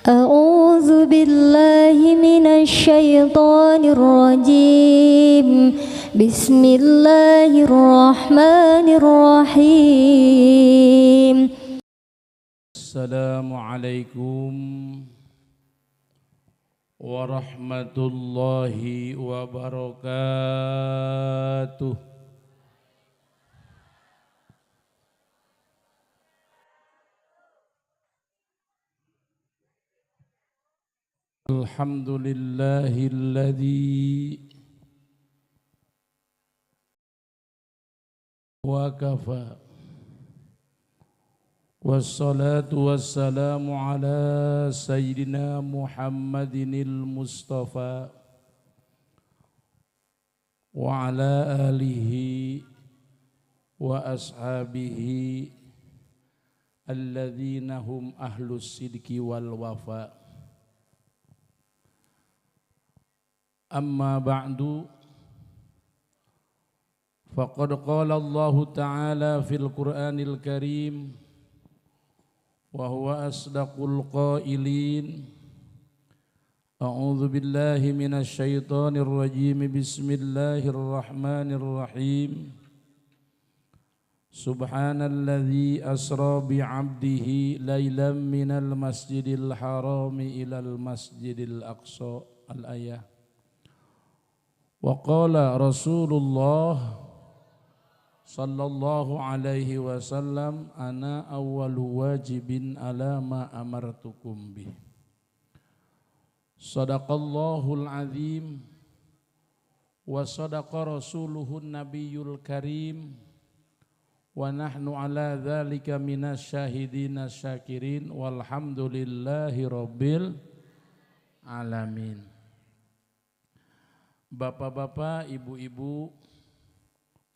أعوذ بالله من الشيطان الرجيم بسم الله الرحمن الرحيم السلام عليكم ورحمة الله وبركاته. الحمد لله الذي وكفى والصلاة والسلام على سيدنا محمد المصطفى وعلى آله وأصحابه الذين هم أهل الصدق والوفاء. أما بعد فقد قال الله تعالى في القرآن الكريم وهو أصدق القائلين أعوذ بالله من الشيطان الرجيم بسم الله الرحمن الرحيم سبحان الذي أسرى بعبده ليلا من المسجد الحرام إلى المسجد الأقصى الآية. وقال رسول الله صلى الله عليه وسلم أنا أول واجب على ما أمرتكم به. صدق الله العظيم وصدق رسوله النبي الكريم ونحن على ذلك من الشاهدين الشاكرين والحمد لله رب العالمين. Bapak-bapak, ibu-ibu,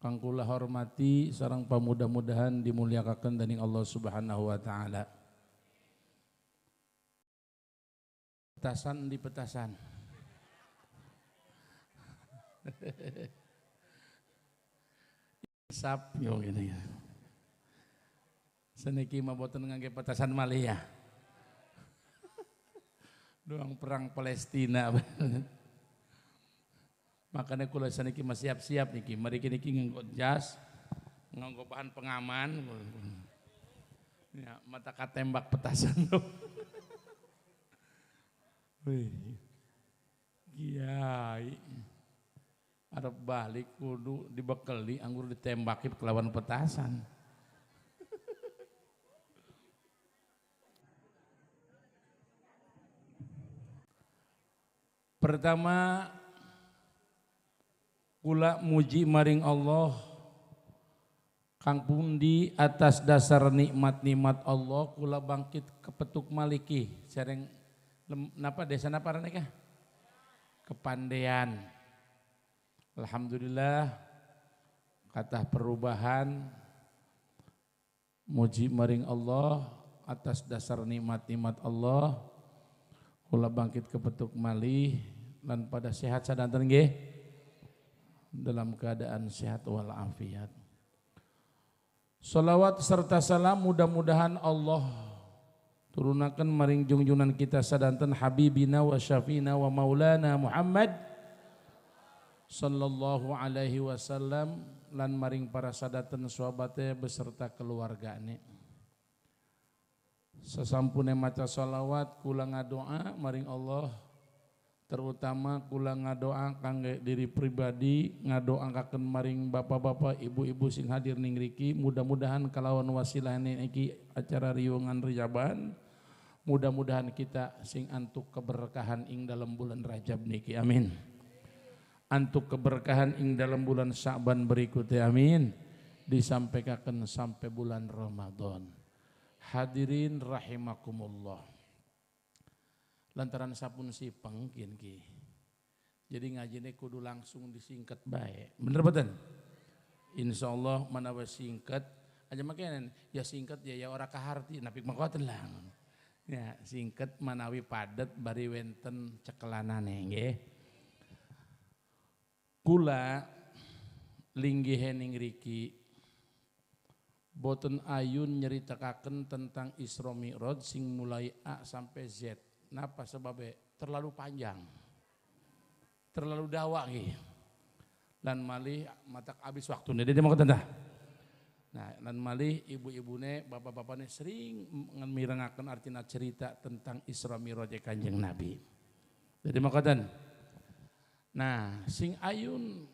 kang kula hormati sareng pamudah-mudahan dimuliakan dening Allah Subhanahu wa taala. Petasan di petasan. Sap yo gini ya. Saniki mah boten ngangge petasan malih ya. Doang perang Palestina. Makanya kula saniki mah siap-siap niki, mari niki nganggo jas, nganggo bahan pengaman. Ya, mata katembak petasan tuh. Wih. Kiai. Arep balik kudu dibekeli anggur ditembaki kelawan petasan. Pertama kula muji maring Allah kang pundi atas dasar nikmat-nikmat Allah kula bangkit kepetuk maliki sereng napa desa napa raneka Kepandean. Alhamdulillah katah perubahan muji maring Allah atas dasar nikmat-nikmat Allah kula bangkit kepetuk malih lan pada sehat sadanten nggih dalam keadaan sehat walafiat. Salawat serta salam mudah-mudahan Allah turunakan maring junjunan kita sadanten habibina wa syafina wa maulana Muhammad sallallahu alaihi wasallam lan maring para sadanten sahabate beserta keluargane. Sasampune maca salawat kula ngadoa maring Allah terutama kula ngadoa kangge diri pribadi ngadoakeun maring bapak-bapak ibu-ibu sing hadir ning riki mudah-mudahan kalawan wasilah niki acara riungan rijaban mudah-mudahan kita sing antuk keberkahan ing dalam bulan Rajab niki amin antuk keberkahan ing dalam bulan Sya'ban berikutnya amin disampaikan sampai bulan Ramadan. Hadirin rahimakumullah. Lantaran sapun si pengkin ki. Jadi ngajine kudu langsung disingkat bae. Bener betul? Insyaallah manawa singkat aja makanya ya singkat ya ora kaharti napik makoten lang. Ya singkat manawi padet bari wenten cekelanane nggih. Kula linggih ning riki boten ayun nyeritakaken tentang Isra Mi'raj sing mulai A sampai Z. Napa sebabnya? Terlalu panjang. Terlalu dawa gitu. Lan malih matak habis waktu nih. Dia mau kata nah, lan malih ibu-ibune, bapak-bapaknya sering mirengaken artina cerita tentang Isra Mi'raj Kanjeng Nabi. Jadi mau kata, nah sing ayun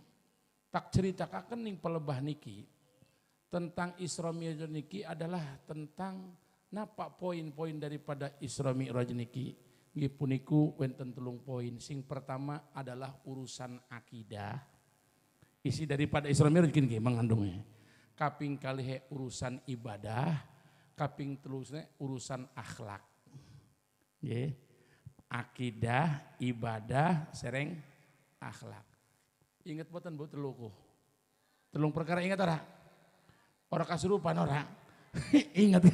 tak ceritakan ning pelebah niki tentang Isra Mi'raj niki adalah tentang napa poin-poin daripada Isra Mi'raj niki. Nggih puniku wenten 3 poin. Sing pertama adalah urusan akidah. Isi daripada Isra Mi'raj niki mengandungnya. Kaping kalih urusan ibadah, kaping telusnya urusan akhlak. Nggih. Akidah, ibadah, sereng akhlak. Ingat boten Bu teluku. 3 perkara ingat ora? Ora kasurupan ora? Ingat.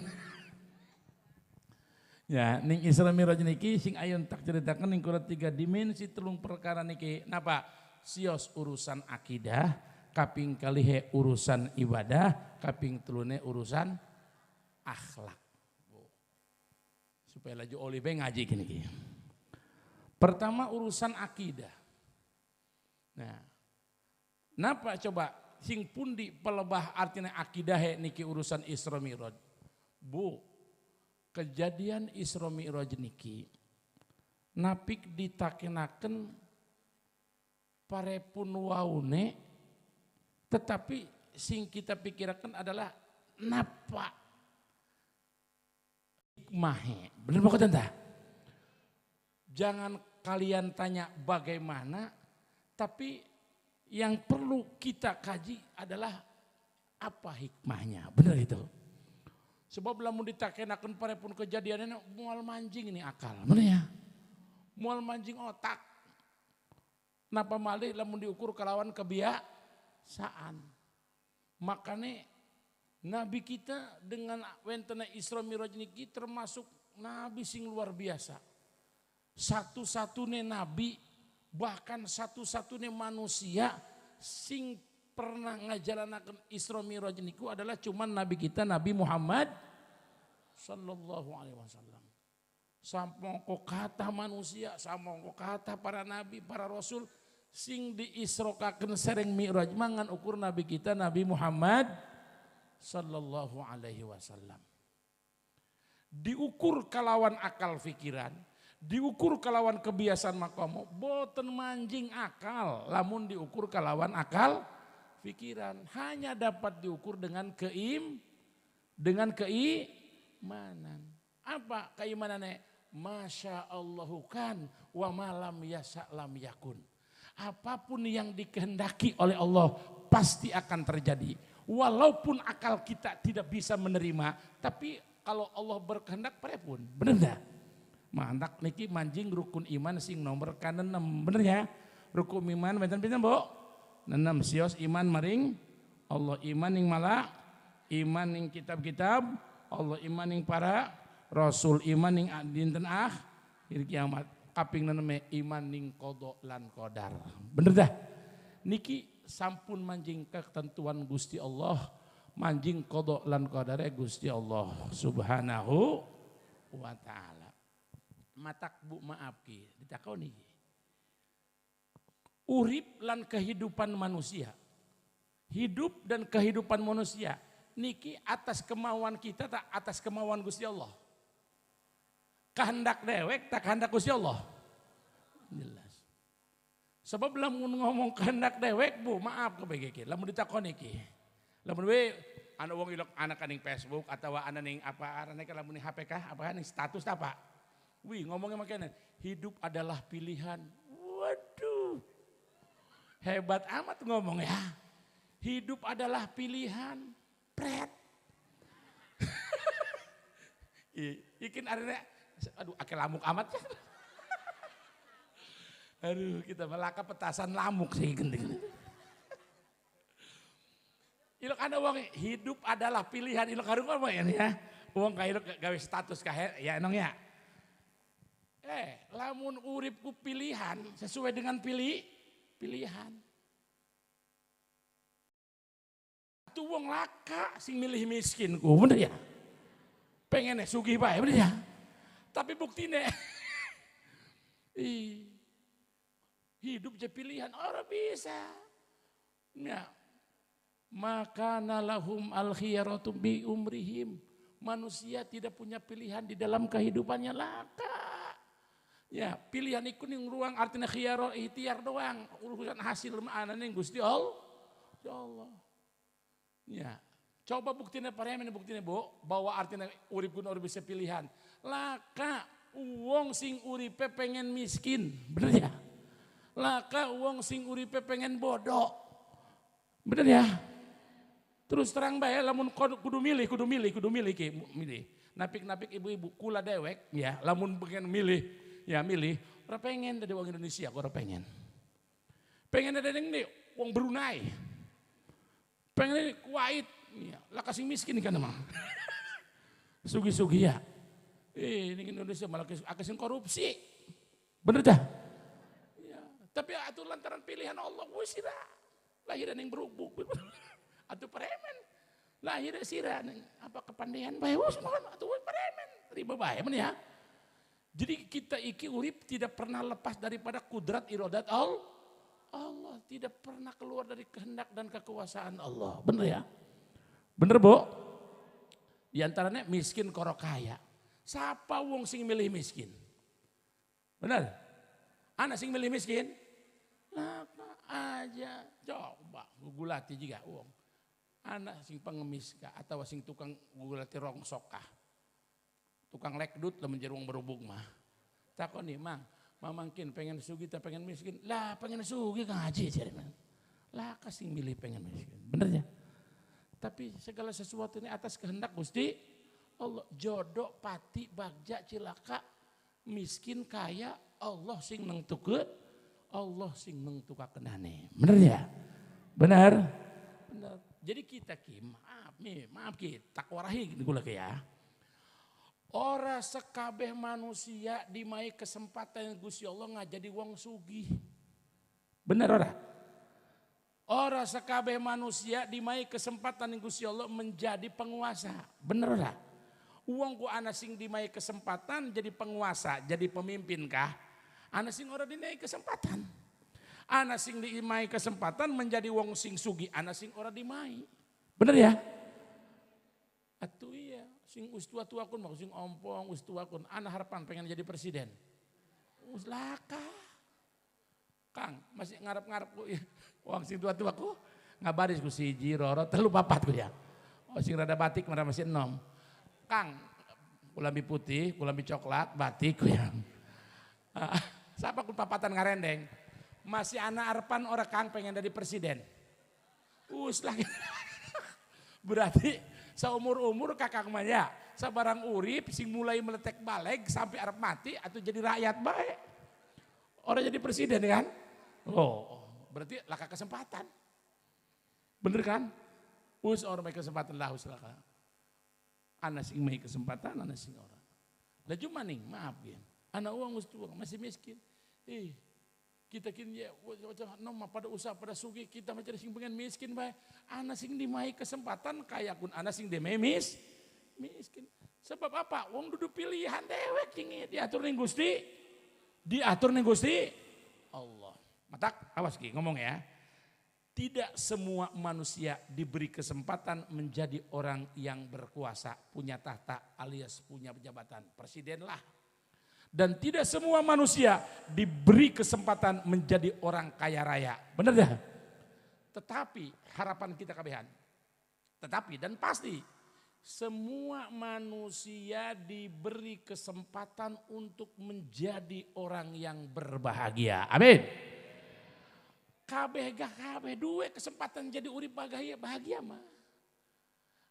Ya, ning Isra Mi'raj niki sing ayun tak ceritakan ning kurang 3 dimensi 3 perkara niki. Napa? Sios urusan akidah, kaping kalih urusan ibadah, kaping telune urusan akhlak. Supaya laju oli bae ngaji gini. Pertama urusan akidah. Nah, napa coba sing pundi pelebah artinya akidah niki urusan Isra Mi'raj. Bu, kejadian Isra Mi'raj niki napik ditakenaken parepun waune, tetapi sing kita pikirkan adalah napa hikmahnya. Benar mau kata? Jangan kalian tanya bagaimana, tapi yang perlu kita kaji adalah apa hikmahnya. Benar itu. Sebab lamun ditakenaken parepun kejadiannya mual mancing ini akal. Benar ya? Mual mancing otak. Napa malih lamun diukur kelawan kebiasaan. Makanya Nabi kita dengan wentena Isra Mi'raj niki termasuk Nabi sing luar biasa. Satu-satunya Nabi, bahkan satu-satunya manusia sing pernah ngajalanaken Isra Mi'raj niku adalah cuman Nabi kita Nabi Muhammad sallallahu alaihi wasallam. Sampongko kata manusia, sampongko kata para nabi, para rasul sing diisrokaken sereng Mi'raj mangan ukur Nabi kita Nabi Muhammad sallallahu alaihi wasallam. Diukur kalawan akal pikiran, diukur kalawan kebiasaan makamu, boten manjing akal, lamun diukur kalawan akal pikiran, hanya dapat diukur dengan keimanan. Apa keimanannya? Masya Allahu kan wa malam yasa lam yakun. Apapun yang dikehendaki oleh Allah pasti akan terjadi. Walaupun akal kita tidak bisa menerima, tapi kalau Allah berkehendak prepun, bener enggak? Mandak niki manjing rukun iman sing nomor kan 6, bener ya? Rukun iman benten pinten, Bu? 6 sios iman maring Allah, iman ning malak, iman ning kitab-kitab, Allah iman ning para rasul, iman ning dinten akhir kiamat. Kaping 6 iman ning qada lan qadar. Bener dah. Niki sampun manjing ketentuan Gusti Allah, manjing qada lan qadare Gusti Allah Subhanahu wa taala. Matak Bu maaf ki, ditakoni. Urip lan kehidupan manusia. Hidup dan kehidupan manusia niki atas kemauan kita tak atas kemauan Gusti Allah. Kehendak dewek tak kehendak Gusti Allah. Jelas. Sebab lamun ngomong kehendak dewek Bu, maaf ke BGK. Lamun ditakoni ki. Lamun we anu wong ilok anak ning Facebook atau anak ning apa arane lamun ning HP kah apa ning status apa? Wih ngomongnya makanya hidup adalah pilihan. Waduh. Hebat amat ngomong ya. Hidup adalah pilihan. Pret. Ikin arane aduh akil lamuk amat ya. Aduh kita melaka petasan lamuk sih gending. Ilok ada uang hidup adalah pilihan ilok harus apa ya? Uang kaya ilok gawe status kah ya enong ya. Lamun uripku pilihan sesuai dengan pilihan. Itu uang laka sing milih miskinku bener ya. Pengennya sugih bae bener ya. Tapi buktinya Hidup je pilihan orang bisa. Ya. Maka nalahum al-khiyaratu bi umrihim. Manusia tidak punya pilihan di dalam kehidupannya laka. Ya, pilihan ikut yang ruang artinya khiyaro ikhtiar doang. Urusan hasil mana nih Gusti Allah. Ya Allah. Ya, coba buktinya paremen buktinya bahwa artinya urip kun urip bisa pilihan. Laka uang sing uripe pengen miskin, bener ya? Laka uang sing uripe pengen bodoh, bener ya? Terus terang bae lamun kudu milih milih. Napik ibu-ibu kula dewek ya, lamun pengen milih, ya milih. Ora pengen dari uang Indonesia, ora pengen. Pengen ada yang nih uang Brunei. Pengen Kuwait, ya, lah kasih miskin kan emang. Sugi-sugi ya. Ini Indonesia malah kasih korupsi. Bener dah? Ya, tapi itu lantaran pilihan Allah, wis sira. Lahiran yang berubuk. Atuh paremen. Lahir sira apa kepandaian bae wis mohon atuh paremen. Riba bae men ya. Jadi kita iki urip tidak pernah lepas daripada kudrat iradat Allah tidak pernah keluar dari kehendak dan kekuasaan Allah. Bener ya? Bener Bu? Di antaranya miskin koro kaya. Siapa wong sing milih miskin? Bener? Anak sing milih miskin? Apa aja coba gugulati juga wong. Anak sing pengemis kah atau sing tukang gugulati rongsok kah? Tukang lekdut lah menjadi wong berhubung mah. Takon nih mang. Mamangkin pengen sugi tak pengen miskin. Lah pengen sugi kan haji cari man. Lah kasih milih pengen miskin. Bener ya? Tapi segala sesuatu ini atas kehendak Gusti Allah. Jodoh, pati, bagja, cilaka, miskin, kaya. Allah sing nengtuke. Allah sing nengtukakenane. Bener ya? Bener? Bener. Jadi kita maaf kita takwarahi gula ya. Ora sekabeh manusia dimai kesempatan yang Gusti Allah ngajadi wong sugih. Bener ora? Ora sekabeh manusia dimai kesempatan yang Gusti Allah menjadi penguasa. Bener ora? Uang ku ana sing dimai kesempatan jadi penguasa, jadi pemimpin kah? Ana sing ora dinai kesempatan. Ana sing dimai kesempatan menjadi wong sing sugih, ana sing ora dimai. Bener ya? Atuh iya. Sing ustua-tua kun, sing ompong ustua kun, anak harapan pengen jadi presiden. Uslaka. Kang, masih ngarep-ngarep ku, uang sing tua-tua ku, ngabaris ku siji, roro, telu papat ku ya. Oh sing rada batik, mereka masih 6. Kang, kulambi putih, kulambi coklat, batik ku ya. Siapa ku papatan ngarendeng? Masih anak harapan orang Kang pengen jadi presiden. Uslaka. Berarti seumur-umur kakak maya, sabarang urip sing mulai meletek baleg sampai arep mati atau jadi rakyat baik. Orang jadi presiden kan? Oh, berarti laka kesempatan. Bener kan? Us orang make kesempatan lah us laka. Anak sing make kesempatan, anak sing orang. Lah cuma nih, maaf ya. Anak uang us tua masih miskin. Kita kini ya, nomah pada usaha pada sugi kita mencari sing pengen miskin baik. Anak sing dimai kesempatan kaya kun anak sing dememis miskin. Sebab apa? Wong duduk pilihan dewek ini diatur ning Gusti. Diatur ning Gusti Allah. Matak awas ki ngomong ya. Tidak semua manusia diberi kesempatan menjadi orang yang berkuasa, punya tahta alias punya jabatan. Presiden lah. Dan tidak semua manusia diberi kesempatan menjadi orang kaya raya. Benar ya? Tetapi harapan kita kabehan. Tetapi dan pasti semua manusia diberi kesempatan untuk menjadi orang yang berbahagia. Amin. Kabeh duwe kesempatan jadi urip bahagia mah.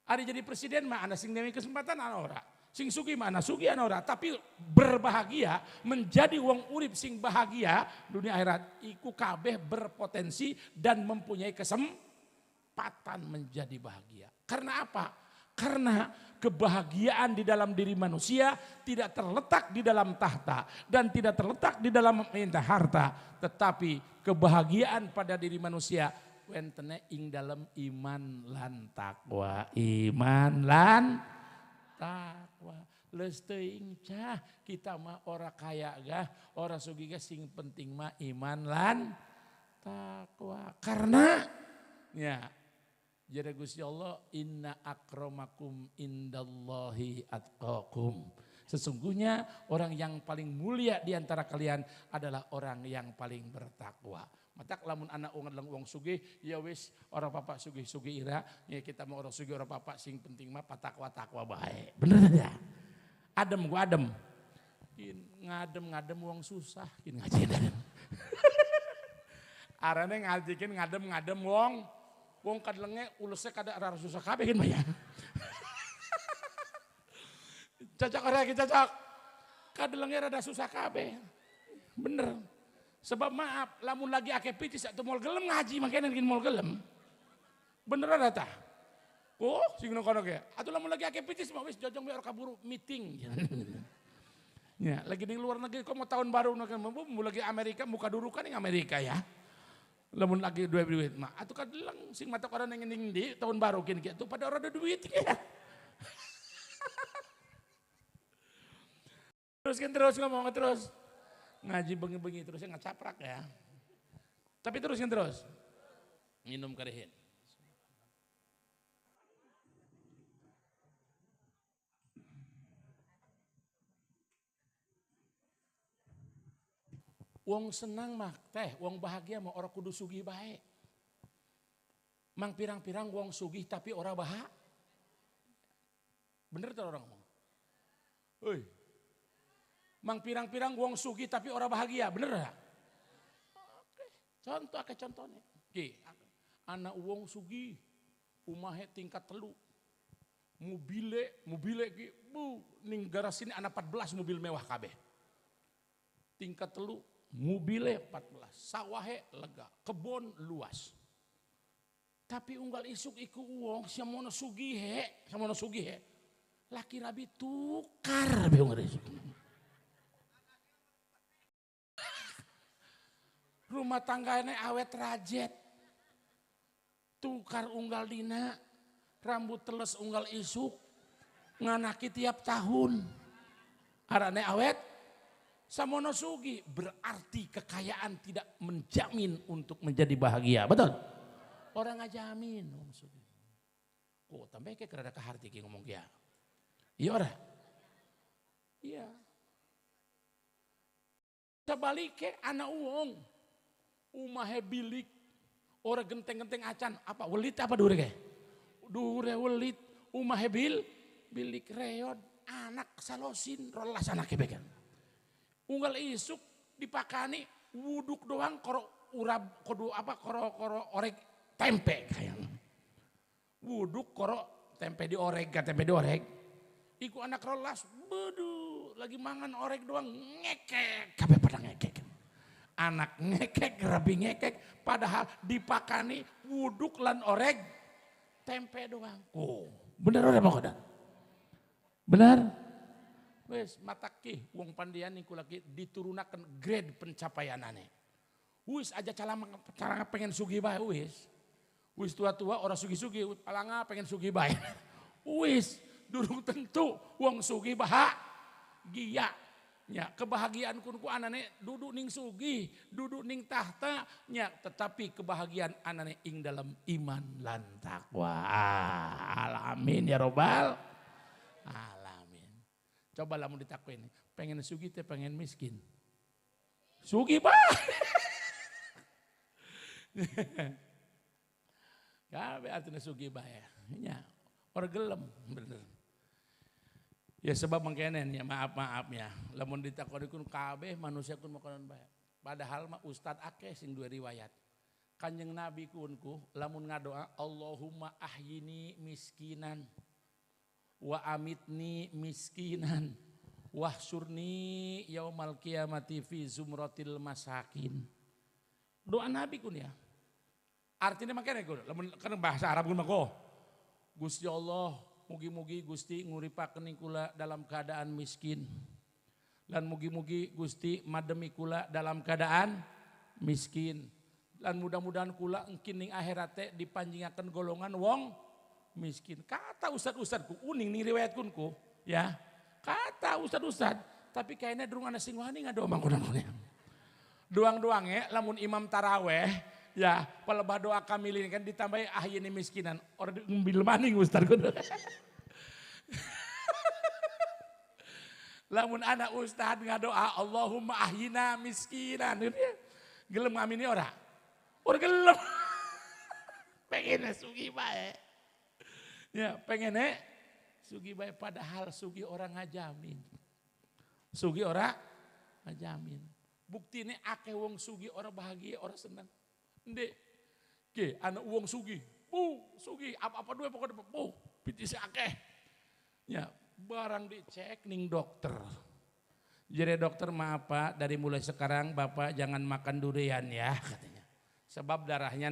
Ada jadi presiden mah ana sing dewe kesempatan ana ora. Sing sugi mana sugi ora, tapi berbahagia menjadi wong urip sing bahagia dunia akhirat iku kabeh berpotensi dan mempunyai kesempatan menjadi bahagia. Karena apa? Karena kebahagiaan di dalam diri manusia tidak terletak di dalam tahta dan tidak terletak di dalam meminta harta, tetapi kebahagiaan pada diri manusia wentene ing dalam iman lan takwa. Iman lan takwa. leus teuing cah kita mah ora kaya gah, ora sugih gah sing penting mah iman lan takwa. Karena ya jadi Gusti Allah inna akramakum indallahi atqakum. Sesungguhnya orang yang paling mulia di antara kalian adalah orang yang paling bertakwa. Matak lamun anak wong sugih ya wis orang papa sugih-sugih ira ya kita mau orang sugih orang papa sing penting mah patakwa-takwa bae. Bener ya? Adem gua adem. Ngadem wong susah kin ngaji. Arane ngajikeun ngadem wong kadlenge ulusnya kada rara susah kabeh kin mah ya. Cocok ora ki cocok. Kadlenge rada susah kabeh. Bener. Sebab maaf, lamun lagi ake pitis atau mol gelem ngaji makanya ngin mol gelem. Bener ada tah? Oh, sing kono ge. Atuh lamun lagi ake pitis mah wis jojong biar kaburu meeting. Ya, lagi di luar negeri kok mau tahun baru mau lagi Amerika muka durukan ning Amerika ya. Lamun lagi duit mah atuh kadelang sing mata orang ning di tahun baru kin kitu pada orang ada duit ya. Terus ngomong terus. Ngaji bengi-bengi terusnya ngacaprak ya. Tapi teruskan terus. Minum karehin. Wong senang mah teh, wong bahagia mah orang kudu sugih bae. Mang pirang-pirang wong sugih tapi orang bahagia. Bener tuh orang ngomong. Hei. Mang pirang-pirang wong sugih tapi orang bahagia, bener gak? Oke, contohnya. Ki, anak wong sugih, umahe tingkat 3. Mobile ki, ning garasi ini anak 14 mobil mewah kabeh. Tingkat 3, mobile 14, sawahe lega, kebon luas. Tapi unggal isuk iku wong samono sugih he. Laki rabi tukar be wong isuk. Rumah tangganya awet rajet, tukar unggal dina, rambut teles unggal isuk, nganaki tiap tahun. Arane awet, samono sugi, berarti kekayaan tidak menjamin untuk menjadi bahagia, betul? Orang ngajamin, oh tambah kayak kerada keharti kayak ngomong kia, iya ora? Iya. Sebalik ke anak uang. Umahe bilik, orang genteng-genteng acan, apa welit apa dure ke? Dure welit, umahe bilik reod, anak salosin, rolas anak kebekan. Unggal isuk dipakani, wuduk doang koro urab kodo apa koro orek tempe kayak. Wuduk koro tempe dioreg. Iku anak rolas, bedu lagi mangan orek doang ngekek, kabeh pada ngekek. Anak ngekek, rabi ngekek, padahal dipakani wuduk lan oreg tempe doang. Oh, bener ora pokoknya? Bener? Wes mataki wong pandian niku lagi diturunakan grade pencapaianane. Wis aja calanga pengen sugih bae wis. Wis tua-tua orang sugih-sugih, palanga pengen sugih bae. Wis durung tentu wong sugih bahagia. Ya, kebahagiaan ku anane duduk ning sugih, duduk ning tahta nya, tetapi kebahagiaan anane ing dalam iman lan takwa. Alamin ya robbal alamin. Coba lamun ditakwa ini, pengen sugih teh pengen miskin. Sugih bah. Kabeh artinya sugih bah ya. Nya, ora gelem bener. Ya sebab mangkenen ya maaf ya. Lamun ditakon kabeh manusia kun makanan bae. Padahal mah ustad akeh sing dua riwayat. Kanjeng Nabi kunku lamun ngadoa Allahumma ahyini miskinan wa amitni miskinan wahsyurni yaumal qiyamati fi zumratil masakin. Doa Nabi kun ya. Artinya makanya kun lamun kan bahasa Arab kun mako. Gusti Allah mugi-mugi Gusti nguripakeun kula dalam keadaan miskin. Lan mugi-mugi Gusti mademi kula dalam keadaan miskin. Lan mudah-mudahan kula engkin ning akhirat teh dipanjingaken golongan wong miskin. Kata ustad-ustadku uning ning riwayatkunku ya. Kata ustad, tapi kayaknya durung ana sing wani ngadoa mangkuna-mangkuna. Doang-doang ya, lamun imam taraweh, ya pelebah doa kamilin kan ditambahi ahyini miskinan. Orang ngambil maning ustad. Lamun anak ustad ngadoa Allahumma ahyina miskinan. Gelem ngamini ora? Ora gelem. Pengennya sugi bae. Ya pengennya sugi bae padahal sugi orang ngajamin. Sugi orang ngajamin. Bukti ini akeh wong sugi orang bahagia orang senang. Ndek. Ke anak wong sugi. Sugi apa-apa duwe pokoknya pitis akeh. Ya barang dicek ning dokter. Jadi dokter maaf Pak, dari mulai sekarang Bapak jangan makan durian ya katanya. Sebab darahnya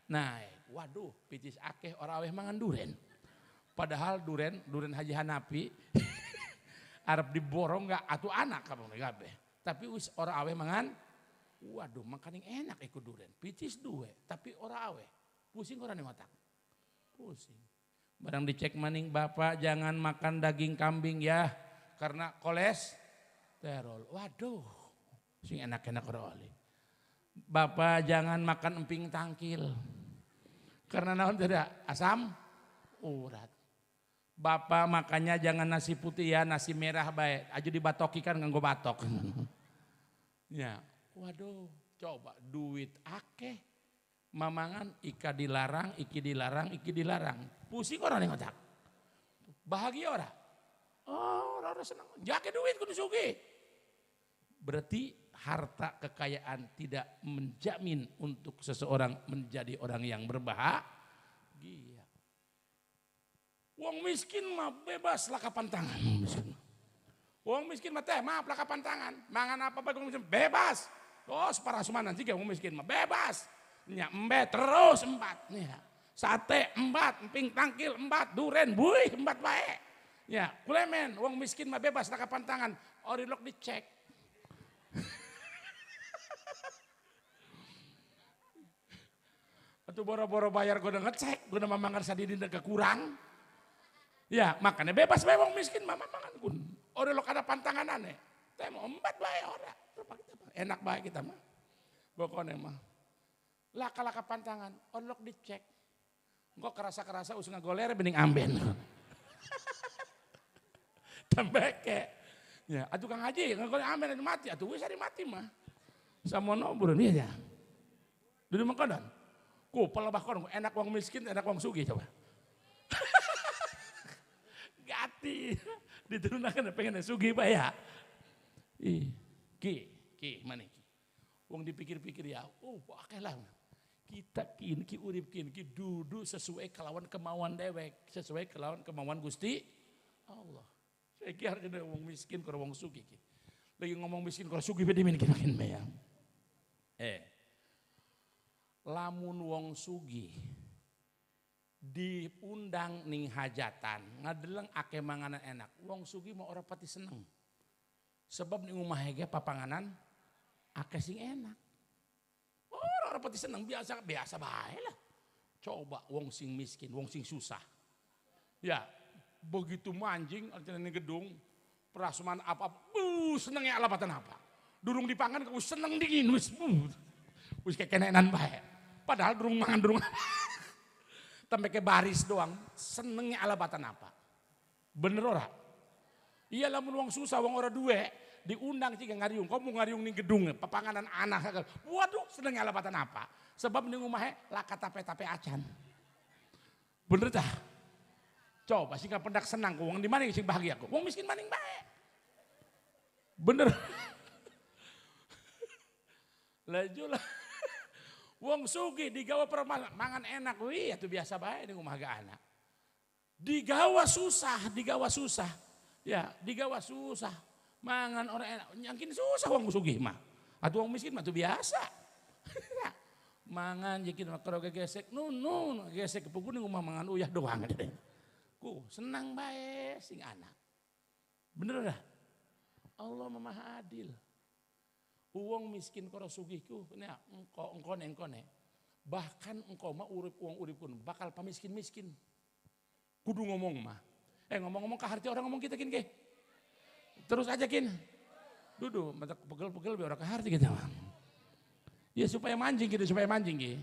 naik. Waduh, pitis akeh orang aweh mangan duren. Padahal duren Haji Hanapi arep diborong enggak atuh anak kamu kabeh. Tapi wis orang aweh mangan. Waduh, makan yang enak ikut duren. Pitis duwe, tapi orang aweh. Pusing orang yang otak. Pusing. Barang dicek maning Bapak jangan makan daging kambing ya. Karena kolesterol. Waduh, sing enak-enak orang oli. Bapak jangan makan emping tangkil. Karena naon tidak asam urat. Bapak makannya jangan nasi putih ya, nasi merah baik. Aja dibatoki kan nganggo batok. Ya, waduh, coba duit akeh. Mamangan ika dilarang, iki dilarang. Pusing orang yang otak. Bahagia orang. Oh, orang senang. Jake duit kudu sugih. Berarti harta kekayaan tidak menjamin untuk seseorang menjadi orang yang berbahagia. Wong miskin mah bebas lah kapan tangan. Wong miskin mah teh maaf lah kapan tangan. Mangan apa wong miskin bebas. Oh separasumanan juga wong miskin mah bebas. Nya embe terus empat. Ya. Sate empat, emping tangkil empat, duren buih empat bae. Ya, kulemen wong miskin mah bebas lah kapan tangan. Orilok dicek. Atau boro-boro bayar gue udah ngecek, gue udah mamangan sadidin udah kekurang. Ya makanya bebas bae wong miskin mah mamangan kun. Ora lo kada pantangan aneh. Teh mau empat bae ora. Enak bae kita mah. Pokoknya mah. Laka-laka pantangan, onlok dicek. Engko kerasa-kerasa usung ngagoler bening amben. Tembeke. Ya, atuh Kang Haji ngagoler amben mati, atuh wis ari mati mah. Samono bureun ieu ya. Dudu mangkodan. Ku pelebah kon enak wong miskin, enak wong sugih coba. Gati. Diturunakeun pengen sugih bae ya. Ki mana ki? Wong dipikir-pikir ya, akeh lah. Kita ki urip ki dudu sesuai kelawan kemauan dewek, sesuai kelawan kemauan Gusti Allah. Saya kira kena wong miskin kalau wong sugih ki. Lagi ngomong miskin kalau sugih beda makin bayang. Lamun wong sugih diundang ning hajatan, ngadeleng akeh manganan enak. Wong sugih mau ora pati seneng. Sebab ning omah ge papanganan akeh sing enak. Ora pati seneng biasa bae lah. Coba wong sing miskin, wong sing susah. Ya, begitu manjing artinya ning gedung perasuman apa, senengnya alapatan apa. Durung dipangan ku seneng dingin wis kekenenan bae. Padahal durung mangan durung sampai ke baris doang, senengnya alabatan apa? Bener ora? Iya lamun wong susah, wong ora duwe, diundang ciga ngariung, kamu ngariung ning gedung, papanganan anak, waduh senengnya alabatan apa? Sebab ning omahe laka tape-tape acan. Bener dah? Coba sing pendak senang ku, wong di mana sing bahagia ku? Wong miskin maning bae. Bener? Lajulah. Wong sugih digawa mangan enak, wih itu biasa bae ning omah anak. Digawa susah. Ya, digawa susah. Mangan orang enak, nyangkin susah wong sugih mah. Atuh wong miskin mah itu biasa. Mangan jikin makro gesek, nun gesek kepugun ning omah mangan uyah doang. Ku senang bae sing anak. Bener dah? Allah Maha Adil. Uang miskin karo sugihku, nya engkone. Bahkan engkau mah urip pun bakal pamiskin-miskin. Kudu ngomong mah. Ngomong-ngomong ke harti orang ngomong kita kin ke. Terus ajakin. Duduk, mata pegel-pegel biar orang keharti gitu. Ya supaya mancing gitu, supaya mancing gitu.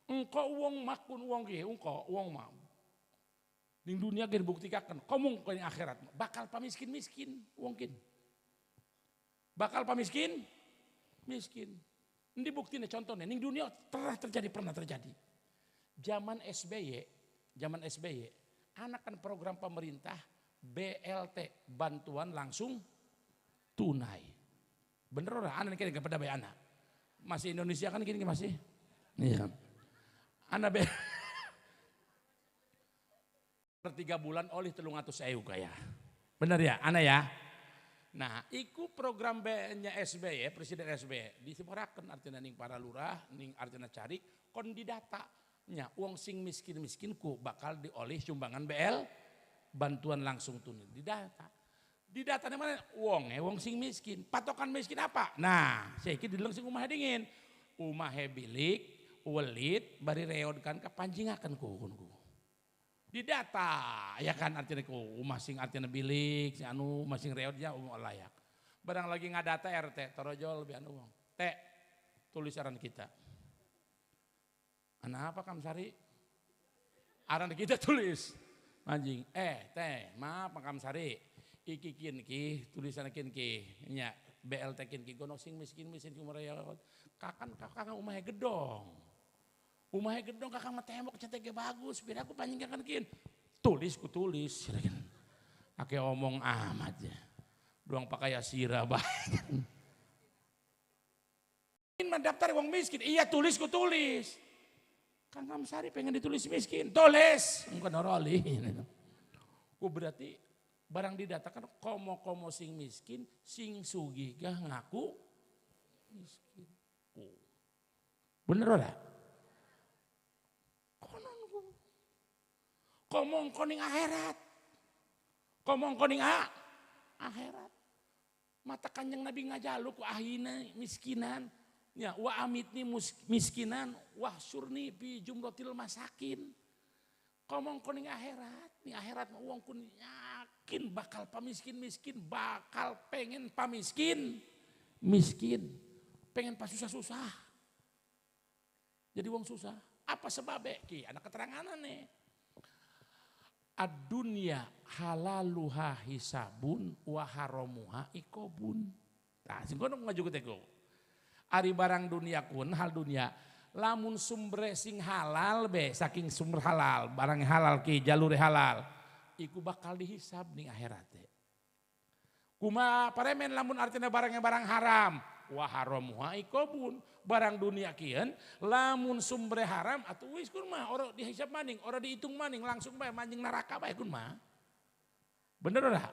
Engkau uang makun uang gitu, engkau uang mah. Di dunia gitu buktikan, kamu ke akhirat bakal pamiskin-miskin uangkin. Bakal pamiskin, miskin. Ini buktinya contohnya, di dunia pernah terjadi. Zaman SBY, anak kan program pemerintah BLT, bantuan langsung tunai. Bener orang, anak kini kepada bayi anak. Masih Indonesia kan kini masih. Iya. Anak per 3 bulan oleh 300.000 kaya. Bener ya, anak ya. Nah, iku program B-nya SBY, Presiden SBY, disemarakan artinya ning para lurah, ning artinya cari, kon di data. Nya, uang sing miskin-miskinku bakal dioleh sumbangan BL, bantuan langsung tunai. Di data. Di data mana? Uang sing miskin. Patokan miskin apa? Nah, saya kira dibilang sing umah dingin. Umah bilik, welit, bari reodkan kepanjingakan ku. Di data, ya kan artinya ku masing artinya bilik, si anu masing reodnya layak. Barang lagi nggak data RT, torojol lebih anu uang. Tulis saran kita. Anak apa Kamsari? Aran kita tulis. Anjing, maaf Kamsari. Iki tulisan ki, nya BLT ki gono sing miskin kumareod. Kakang umahnya gedong. Umahnya gedong kakang mah tembok ceteknya bagus, biar aku panjangkan kin. Tulis. Ake omong amat ya. Doang pakai sirah banyak. Mendaftar uang miskin, iya tulis. Kang Kamsari pengen ditulis miskin, tulis. Bukan oroli. Ku berarti barang didatakan komo sing miskin, sing sugih gak ngaku miskin. Bener ora? Komong koning akhirat. Akhirat. Mata kanjeng Nabi ngajalu ku ahina miskinan. Ya, wa amitni miskinan, wa surni fi jumlatil masakin. Komong koning akhirat. Nih akhirat mah uang kun yakin bakal pamiskin-miskin, bakal pengen pamiskin. Miskin. Pengen pas susah-susah. Jadi uang susah. Apa sebabnya? Ki, anak keterangan nih. Ad-dunya halaluha hisabun wa haramuha ikobun. Nah, sing kono ngajukeun teh. Ari barang dunia kun hal dunia lamun sumber sing halal be saking sumber halal barang halal ki jalur halal iku bakal dihisab ning akhirat teh. Kumaha paremen lamun artina barangnya barang haram wa haramuha ikobun. Barang dunia kian, lamun sumber haram atau wis kun mah orang dihisab maning, orang dihitung maning langsung bae manjing neraka bae kun mah. Bener ora?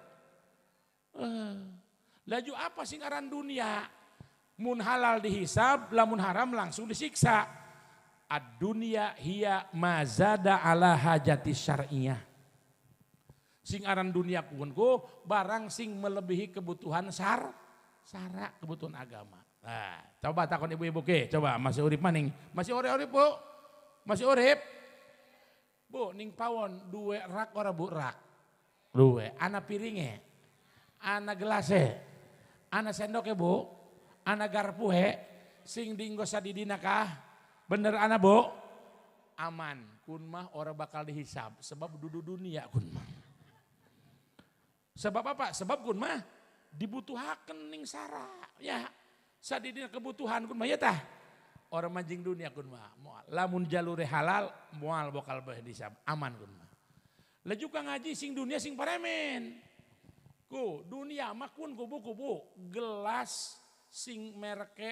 Laju apa sing aran dunia? Mun halal dihisab, lamun haram langsung disiksa. Ad-dunya hiya mazada ala hajati syar'iyah. Sing aran dunia kunku barang sing melebihi kebutuhan sara kebutuhan agama. Nah, coba takon ibu-ibu ke, coba masih urip maning, masih urip bu, masih urip, bu ning pawon dua rak ora bu rak, dua, anak piringnya, anak gelasnya, anak sendoknya bu, anak garpuhe, sing dinggo sadidina kah, bener anak bu, aman, kun mah ora bakal dihisab, sebab dudu dunia kun mah, sebab apa? Sebab kun mah dibutuhaken ning sara, ya. Sadidina kebutuhan kun mah ya tah. Orang manjing dunia kun mah moal. Lamun jalure halal moal bakal bae disab aman kun mah. Lah juga ngaji sing dunia sing paremen. Ku dunia mah kun kubu-kubu gelas sing merek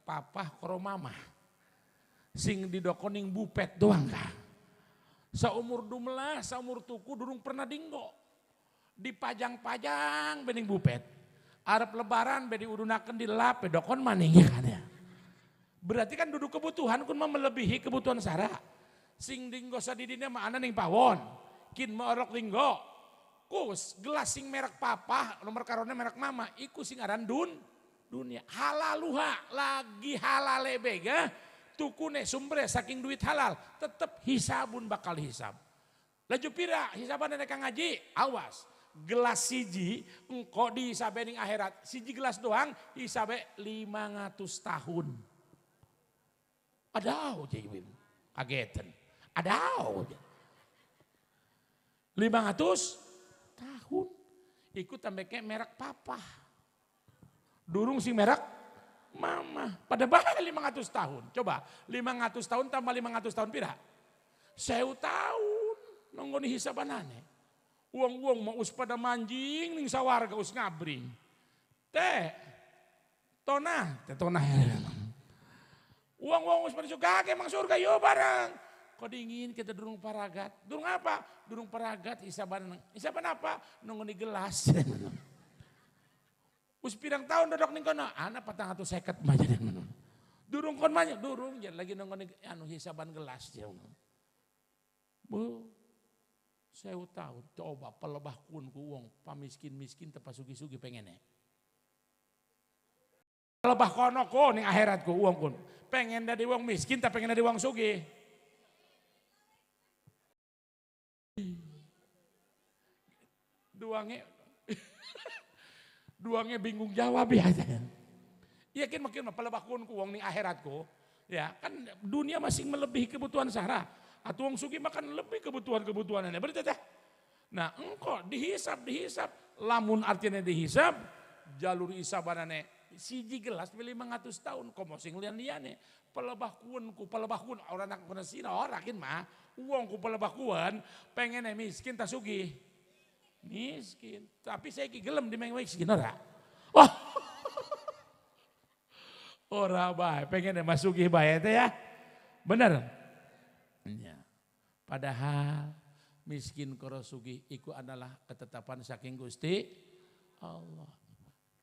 papah karo mamah. Sing didokoning bupet doang kah. Saumur dumlah, saumur tuku durung pernah dinggo. Dipajang-pajang bening bupet. Arab lebaran bedi udunakeun dilap dokon maning ya kan ya. Berarti kan duduk kebutuhan kun mah melebihi kebutuhan sara. Sing dinggo sadidina mah ana ning pawon. Kin mah orok dinggo. Kus gelas sing merek papa, nomor karone merek mama, iku sing aran dunia. Halaluha lagi halale bega. Tukune sumbre saking duit halal, tetep hisabun bakal hisab. Laju pira hisaban nek ngaji, awas. gelas siji engko dihisabe ning akhirat. Siji gelas doang hisabe 500 tahun. Ada aja ibu. Kagetan. Ada aja. 500 tahun. Ikut tambah kayak merek papa. Durung sing merek mama. Pada bahaya 500 tahun. Coba 500 tahun tambah 500 tahun pira? 1000 tahun. Nunggu nih hisabanane. Uang-uang mau us pada manjing ning sawarga us ngabring. Teh. Tonah. Uang-uang us pada suka emang surga yo bareng. Kok dingin kita durung paragat. Durung apa? Durung paragat hisaban. Hisaban apa? Nunggu nih gelas. Us pirang tahun dodok ning kono. Anak 450 mah jadi. Durung kon mah durung jadi lagi nunggu nih anu hisaban gelas. Bu. 1000 tahun. Coba pelebah kun ku uang pamiskin-miskin tepa sugi-sugi pengennya. Pelebah kono ko ning akhirat ku uang kun. Pengen dari uang miskin tapi pengen dari uang sugi. Duangnya bingung jawab ya. Iya kan makin pelebakun ku uang ning akhiratku. Ya kan dunia masih melebihi kebutuhan sahara. Atau uang sugi makan lebih kebutuhan-kebutuhannya. Berarti teh. Nah engkau dihisap. Lamun artinya dihisap. Jalur hisabanane. Siji gelas 500 tahun. Komo sing lian-liane. Pelebakun. Orang nak kena sina orang mah. Uangku pelebakun. Pengennya miskin tak sugi. Miskin. Tapi saya gelem di miskin ora. Wah. Ora bae, pengen masuki bae teh ya. Bener. Ya. Padahal miskin karo sugih iku adalah ketetapan saking Gusti Allah.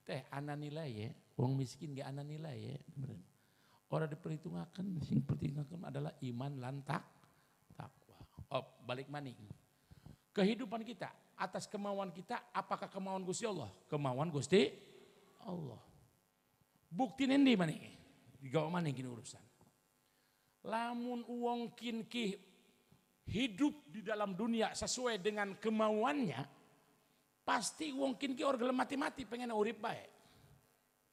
Teh ana nilai ya, wong miskin ge ana nilai ya. Bener. Ora diperhitungkan, sing perhitungkan adalah iman lan takwa. Oh, balik maning. Kehidupan kita atas kemauan kita, apakah kemauan Gusti Allah? Kemauan Gusti Allah. Bukti nendi mana? Digawa mana gini urusan. Lamun uang kinki hidup di dalam dunia sesuai dengan kemauannya, pasti uang kinki orang mati-mati pengen urip baik.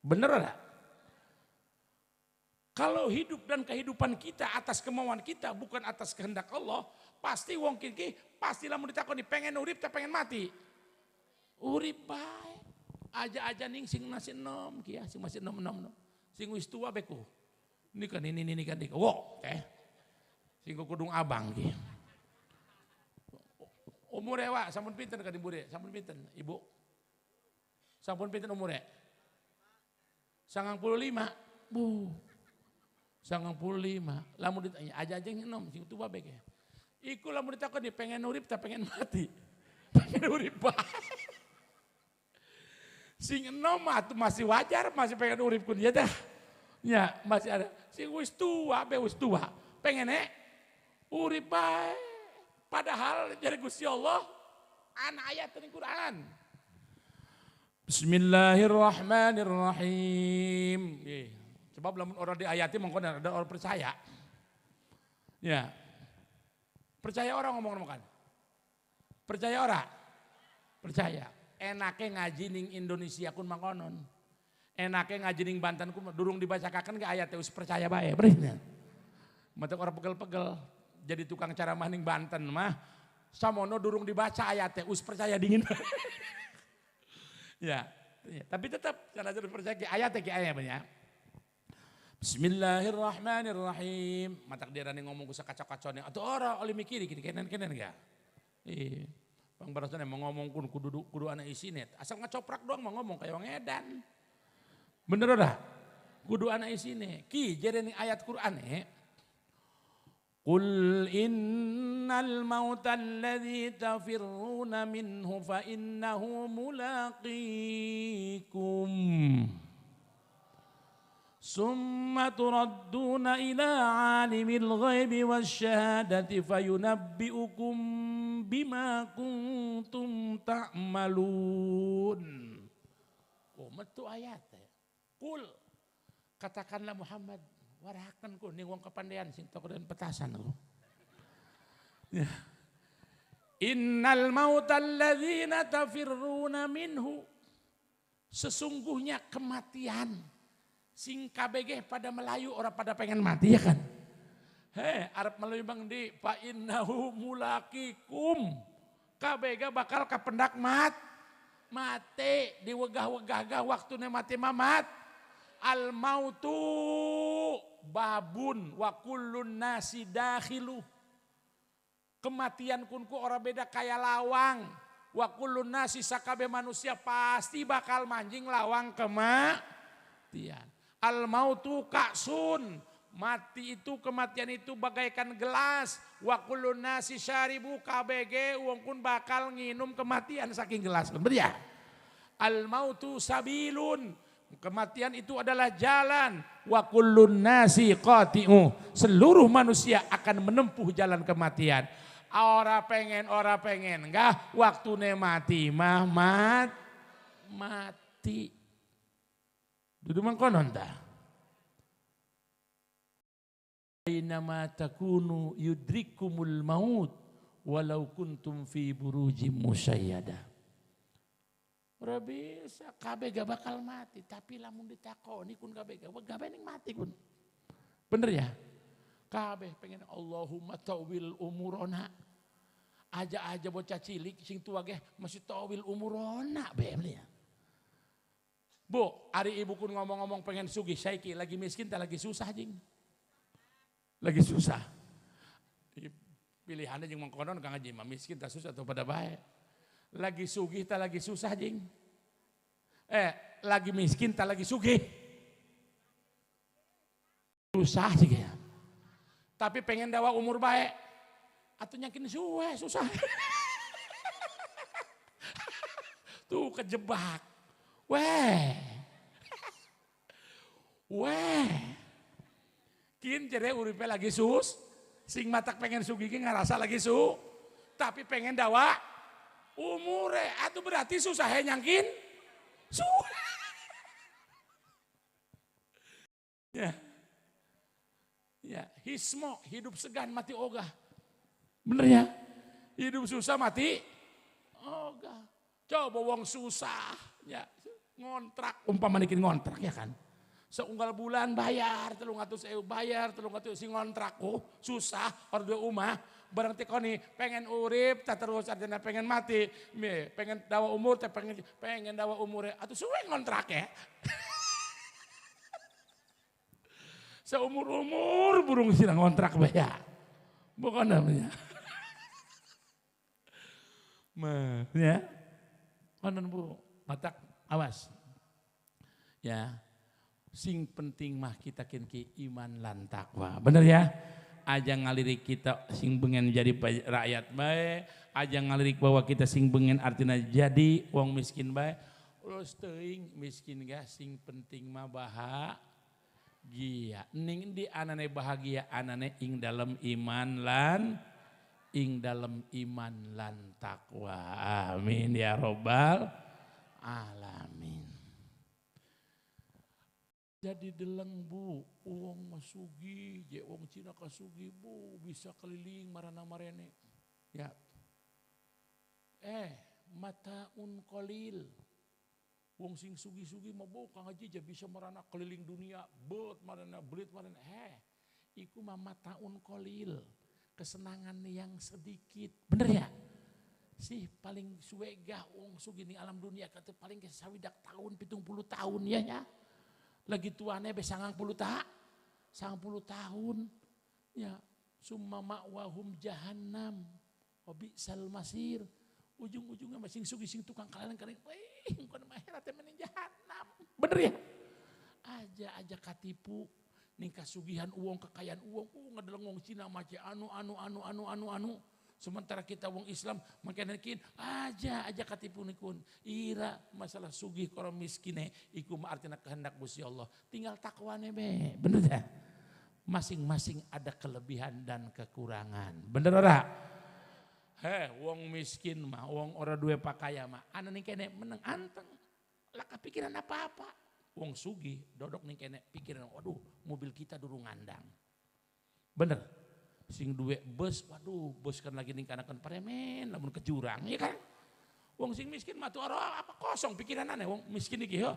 Bener ada? Kalau hidup dan kehidupan kita atas kemauan kita bukan atas kehendak Allah, pasti wong kiki pasti lamun ditakoni pengen urip tak pengen mati. Urip bae. Aja-aja ning sing masih nom kieu sing masih nom. Sing wis tua beku. Ini kan. Wo, teh. Sing kudung abang kieu. Umure wa sampun pinten ka Ibu? Sampun pinten, Ibu? Sampun pinten umure? 95. Bu. 95. Lamun ditanya aja-aja nom sing tua beke. Iku lamun ditakoni pengen urip tak pengen mati. Pengen urip bae. Sing enom atuh masih wajar, masih pengen urip kun dia dah. Ya, masih ada. Sing wis tua, pengen urip bae. Padahal dari Gusti Allah ana ayat di Quran. Bismillahirrahmanirrahim. Sebab lamun orang diayati mongko ada orang percaya. Ya. Percaya orang ngomong kan? Percaya orang? Percaya. Enake ngaji ning Indonesia kun mangkonon. Enake ngaji ning Banten kun durung dibacakaken ke ayat wis percaya bae benernya. Mata orang pegel-pegel jadi tukang ceramah ning Banten mah samono durung dibaca ayatnya wis percaya dingin. Ya, tapi tetap cara percaya ke ayatnya. Bismillahirrahmanirrahim. Matak dia ngomong ku sakacau-kacaunya atau orang oleh mikiri kenen enggak? Iya. Bang Barasane mau ngomong kudu anak isinet. Asal ngacoprak doang mau ngomong kayak orang edan. Bener dah? Kudu anak isine. Ki jadi nih ayat Quran Qul innal mauta alladhi tafirruna minhu fa innahu mulaqikum. Summa turadduna ila alimil ghaibi wasyahadati fayunabbi'ukum bima kuntum ta'malun. Oh, metu ayat. Kul, katakanlah Muhammad, warahakan ku ning wong kepandean sing toko dan petasan ku. Ya. Innal mautal ladzina tafirruna minhu. Sesungguhnya kematian. Sing KBG pada Melayu orang pada pengen mati ya kan. Arab Melayu bang di fa innahu mulaqikum. KBG bakal kapendak mati di wegah-wegah waktune mati mamat. Al mautu babun wa kullun nasi dakhilu. Kematian kunku orang beda kayak lawang. Wa kullun nasi sakabe manusia pasti bakal manjing lawang kematian. Al mautu ka'sun. Mati itu kematian itu bagaikan gelas. Wa kullun nasi syaribu KBG uang pun bakal nginum kematian saking gelas. Bener ya? Al mautu sabilun. Kematian itu adalah jalan. Wa kullun nasi qati'u. Seluruh manusia akan menempuh jalan kematian. Ora pengen, enggak waktu mati mah mati. Dudu mangkonon ta. Ainama takunu yudrikumul maut walau kuntum fi burujim musyayyada. Ora bisa kabeh gak bakal mati, tapi lamun ditakoni kun kabeh gak ning mati kun. Bener ya? Kabeh pengen Allahumma tawil umurona. Aja bocah cilik sing tua ge masih tawil umurona ya. Bu, hari ibu kun ngomong-ngomong pengen sugih saiki lagi miskin tak lagi susah jing. Lagi susah. Pilihannya jeung mangkonon Kang Haji mah miskin tak susah atau pada bae. Lagi sugih tak lagi susah jing. Lagi miskin tak lagi sugih. Susah sih ya. Tapi pengen dawa umur baik. Atau nyakin suwe susah. Tuh kejebak. Weh. Kin jere uripe lagi sing matak pengen sugih ngerasa lagi tapi pengen dawa umure. Atuh berarti susah nyangkin. Ya, hismo, hidup segan mati ogah. Bener ya? Hidup susah mati ogah. Coba wong susah, ya ngontrak, umpama nikin ngontrak ya kan. Seunggal bulan bayar, 300.000 bayar, 300.000 si ngontrak. Susah, orang dua umah. Barang tekoni pengen urip, tak terus artinya pengen mati. Pengen dawa umur, pengen dawa umurnya. Atau suwe ngontrak ya. Seumur-umur burung silang ngontrak bayar. Bukan namanya. Ya. Konon bu, matak awas. Ya. Sing penting mah kita ki iman lan takwa. Bener ya? Aja ngalirik kita sing bengen jadi rakyat bae, aja ngalirik bahwa kita sing bengen artinya jadi wong miskin bae. Terus teuing miskin gak sing penting mah bahagia. Ning di anane bahagia anane ing dalam iman lan takwa. Amin ya robbal alamin. Jadi deleng bu, uang masugi, je uang Cina kasugi bu, bisa keliling marana marene. Ya, mataun kolil, uang sing sugi mah bu, Kang Haji je bisa marana keliling dunia, bet marana belit marana, iku mah mataun kolil, kesenangan yang sedikit, bener ya? Sih paling suwegah uang sugi ning alam dunia kata paling ke sawidak tahun, 70 tahun ya. Lagi tuane be 90 tahun ya summa ma'wahum jahannam wa bi'sal masir ujung-ujungnya masing sugi sing tukang kalian kon akhirat teh meni jahannam bener ya aja katipu ning kasugihan uang kekayaan uang ngadeleng wong Cina mah anu sementara kita wong Islam makin aja katipu nikun ira masalah sugih karo miskine iku mah artina kehendak Gusti Allah tinggal takwane be bener ya masing-masing ada kelebihan dan kekurangan bener ora wong miskin mah wong ora duwe pakaya mah anu ning kene meneng anteng lah kepikiran apa-apa wong sugih dodok ning kene pikiran waduh mobil kita durung ngandang bener Sing duwe bus, waduh bus kan lagi ningkanakan paremen, lamun ke jurang, ya kan? Wong sing miskin mah tuh apa kosong pikiranane, wong miskin iki yo.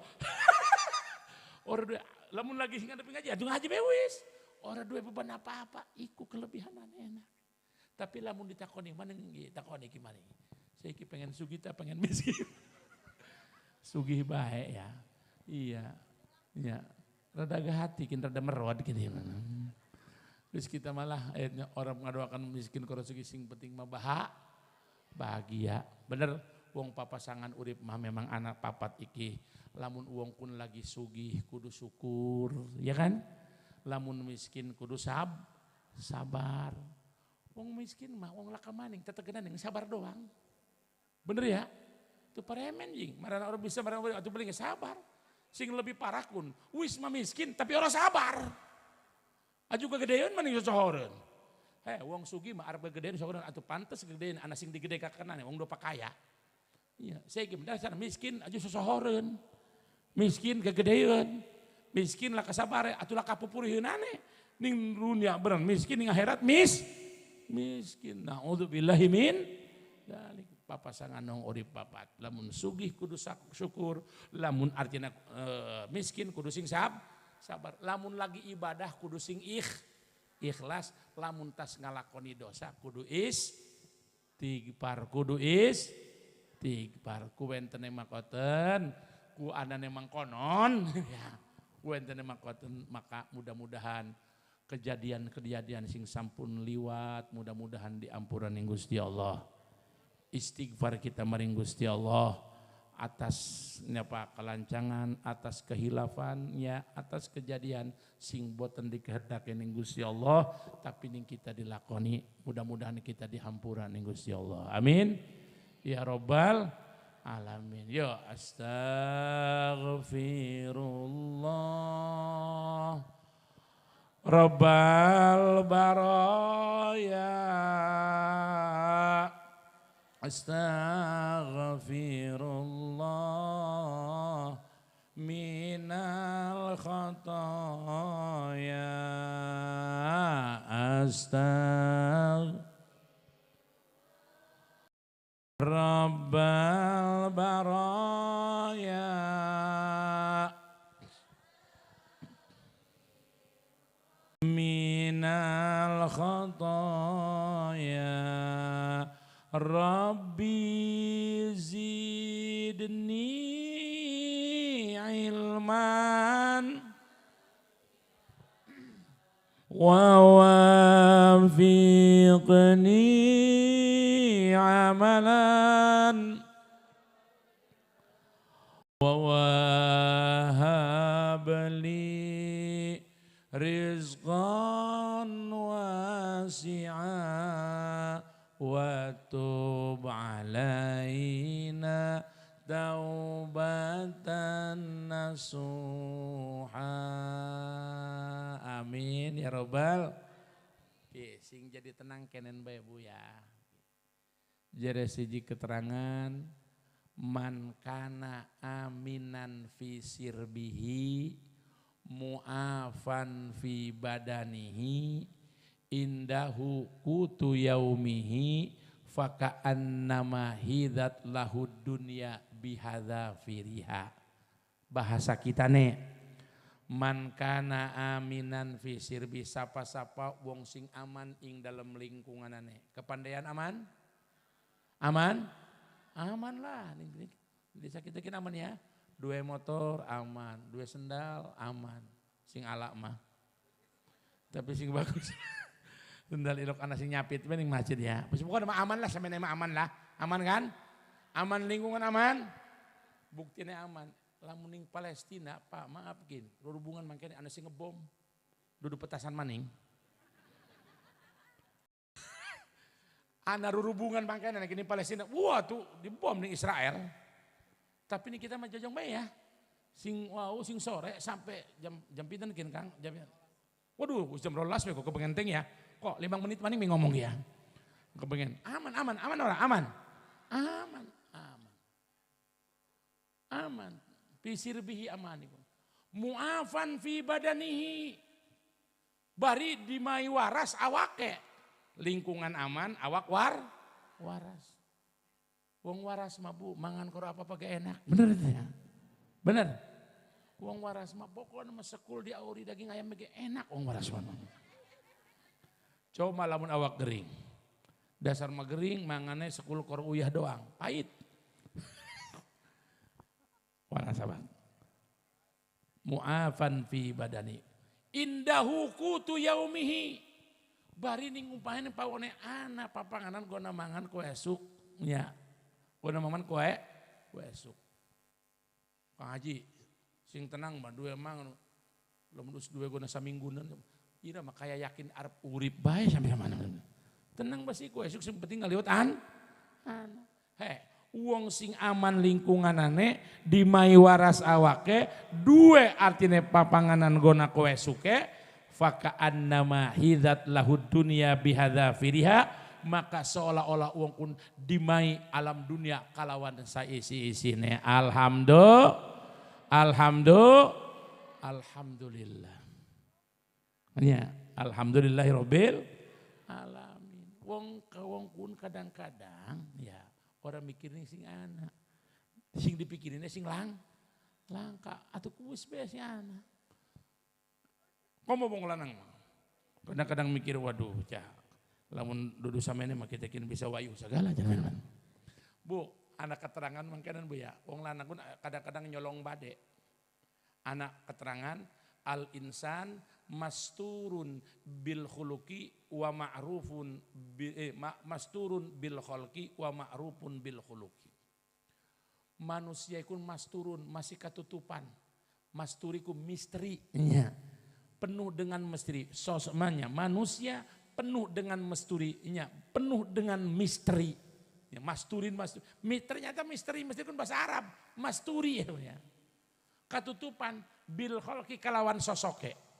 Orang duwe, lamun lagi sing ngadepi ngaji, adu ngaji bewis. Orang duwe beban apa-apa, iku kelebihan enak. Tapi lamun ditakoni, mana ditakoni gimana? Saya pengen sugih, pengen miskin. Sugih baik ya, iya, ya. Rada hati, rada merod gitu. Terus kita malah akhirnya orang mengadoakan miskin kalau sugih sing penting mah bahagia. Bener, wong papasangan urip mah memang anak papat iki. Lamun uang pun lagi sugih kudu syukur, ya kan? Lamun miskin kudu sabar. Wong miskin mah wong laka maning tetegenan yang sabar doang. Bener ya? Itu paremen jing, marana orang bisa marana orang atuh paling sabar. Sing lebih parah kun, wis mah miskin tapi orang sabar. Aju kegedean mah ning sosohoreun. Wong sugih mah arep kegedean sosohoreun atuh pantes kegedean anak sing digede ka kanan wong do pakaya. Iya, saya gimana dasar miskin aju sosohoreun. Miskin kegedean. Miskin lah kasabar atuh lah kapupuriheunane. Ning dunia beran miskin ning akhirat miskin. Naudzubillahi min dzalik. Papasangan nong urip papat. Lamun sugih kudu syukur, lamun artinya miskin kudu sing sabar. Lamun lagi ibadah kudu sing ikhlas, lamun tas ngalakoni dosa kudu istighfar, ku enten makoten, ku anane mangkonon ya. Ku enten makoten, maka mudah-mudahan kejadian-kejadian sing sampun liwat mudah-mudahan diampuran Gusti Allah. Istighfar kita maring Gusti Allah atas kelancangan, atas kehilafannya, atas kejadian sing boten dikehendaki ning Gusti Allah, tapi ning kita dilakoni, mudah-mudahan kita dihampuran ning Gusti Allah. Amin. Ya Rabbal alamin. Yo astaghfirullah Rabbal baraya. Astaghfirullah minal khataya. Rabbal baraya minal khataya. Rabbi zidni ilman wa wafiqni amalan wa wahabli rizqan wasi'a wa tub alaina taubatan nasuha. Amin ya Rabbal. Sing jadi tenang kenen bae Bu ya. Jadi siji keterangan man kana aminan fi sirbihi mu'afan fi badanihi indahu kutu yaumihi faka'annama hidat lahud dunya bihadza firiha. Bahasa kita nih, man kana aminan fi sirbi, sapa-sapa wong sing aman ing dalam lingkunganane. Kepandaian aman? Aman? Aman lah. Desa kita kira aman ya. Dua motor aman, dua sendal aman. Sing ala mah. Tapi sing bagus. Sendal ilok anak sing nyapit ning masjid ya. Pokoknya mah aman lah, sampe mah aman lah. Aman kan? Aman lingkungan aman. Buktinya aman. Lamun ning Palestina, Pak, maaf gin, hubungan mangkene ana sing ngebom. Dudu petasan maning. Ana hubungan mangkene ning Palestina. Wah tuh dibom ning Israel. Tapi ini kita mah jajang bae ya. Sing sing sore sampai jam pinten kin Kang? Waduh, jam 12 kok kebengenteng ya. Kok 5 menit maning ngomong ya. Kepengen aman orang aman. Aman. Pisir bihi amanikum. Mu'afan fi badanihi. Bari dimai waras awake. lingkungan aman, awak waras. Wong waras mah Bu, mangan karo apa-apa ge enak. Bener ya? Bener. Wong waras mah pokoknya mah sekul diauri daging ayam ge enak wong waras mah. Coba lamun awak gering. Dasar mah gering mangane sekul kor uyah doang, pahit. Waras apa? Mu'afan fi badani. Indahu kutu yaumihi. Bari ning umpahin pawone anak papanganan gona mangan kue esuk nya. Gona mangan kue esuk. Kang Haji sing tenang mah dua mang lamun dua gona saminggunan. Ira mah kaya yakin arep urip bae sampai mana. Tenang basi kue esuk sing penting ngaliwat wong sing aman lingkunganane dimai waras awake due artine papanganan gona kue suke faka annama hidat lahud dunya bihadza firiha maka seolah-olah uang pun dimai alam dunia kalawan saisi-isine alhamdulillah ya alhamdulillahirabbil alamin wong pun kadang-kadang ya orang mikirin sing anak sing dipikirinnya sing langka atau kuis beasnya anak. Komo bong lanang kadang-kadang mikir waduh cah lamun dudu sama ini mah kita kini bisa wayu segala jangan. Bu anak keterangan mangkanan Bu ya wong lanang pun kadang-kadang nyolong bade anak keterangan al insan masturun bil khuluqi wa ma'rufun masturun bil khalqi wa ma'rufun bil khuluqi. Manusia iku masturun masih katutupan. Masturiku misteri. Ya. Penuh dengan misteri. Sosmanya manusia penuh dengan misterinya, penuh dengan misteri. Ya, masturin. Ternyata misteri kan bahasa Arab. Masturi ya. Katutupan bil khalqi kalawan sosoke.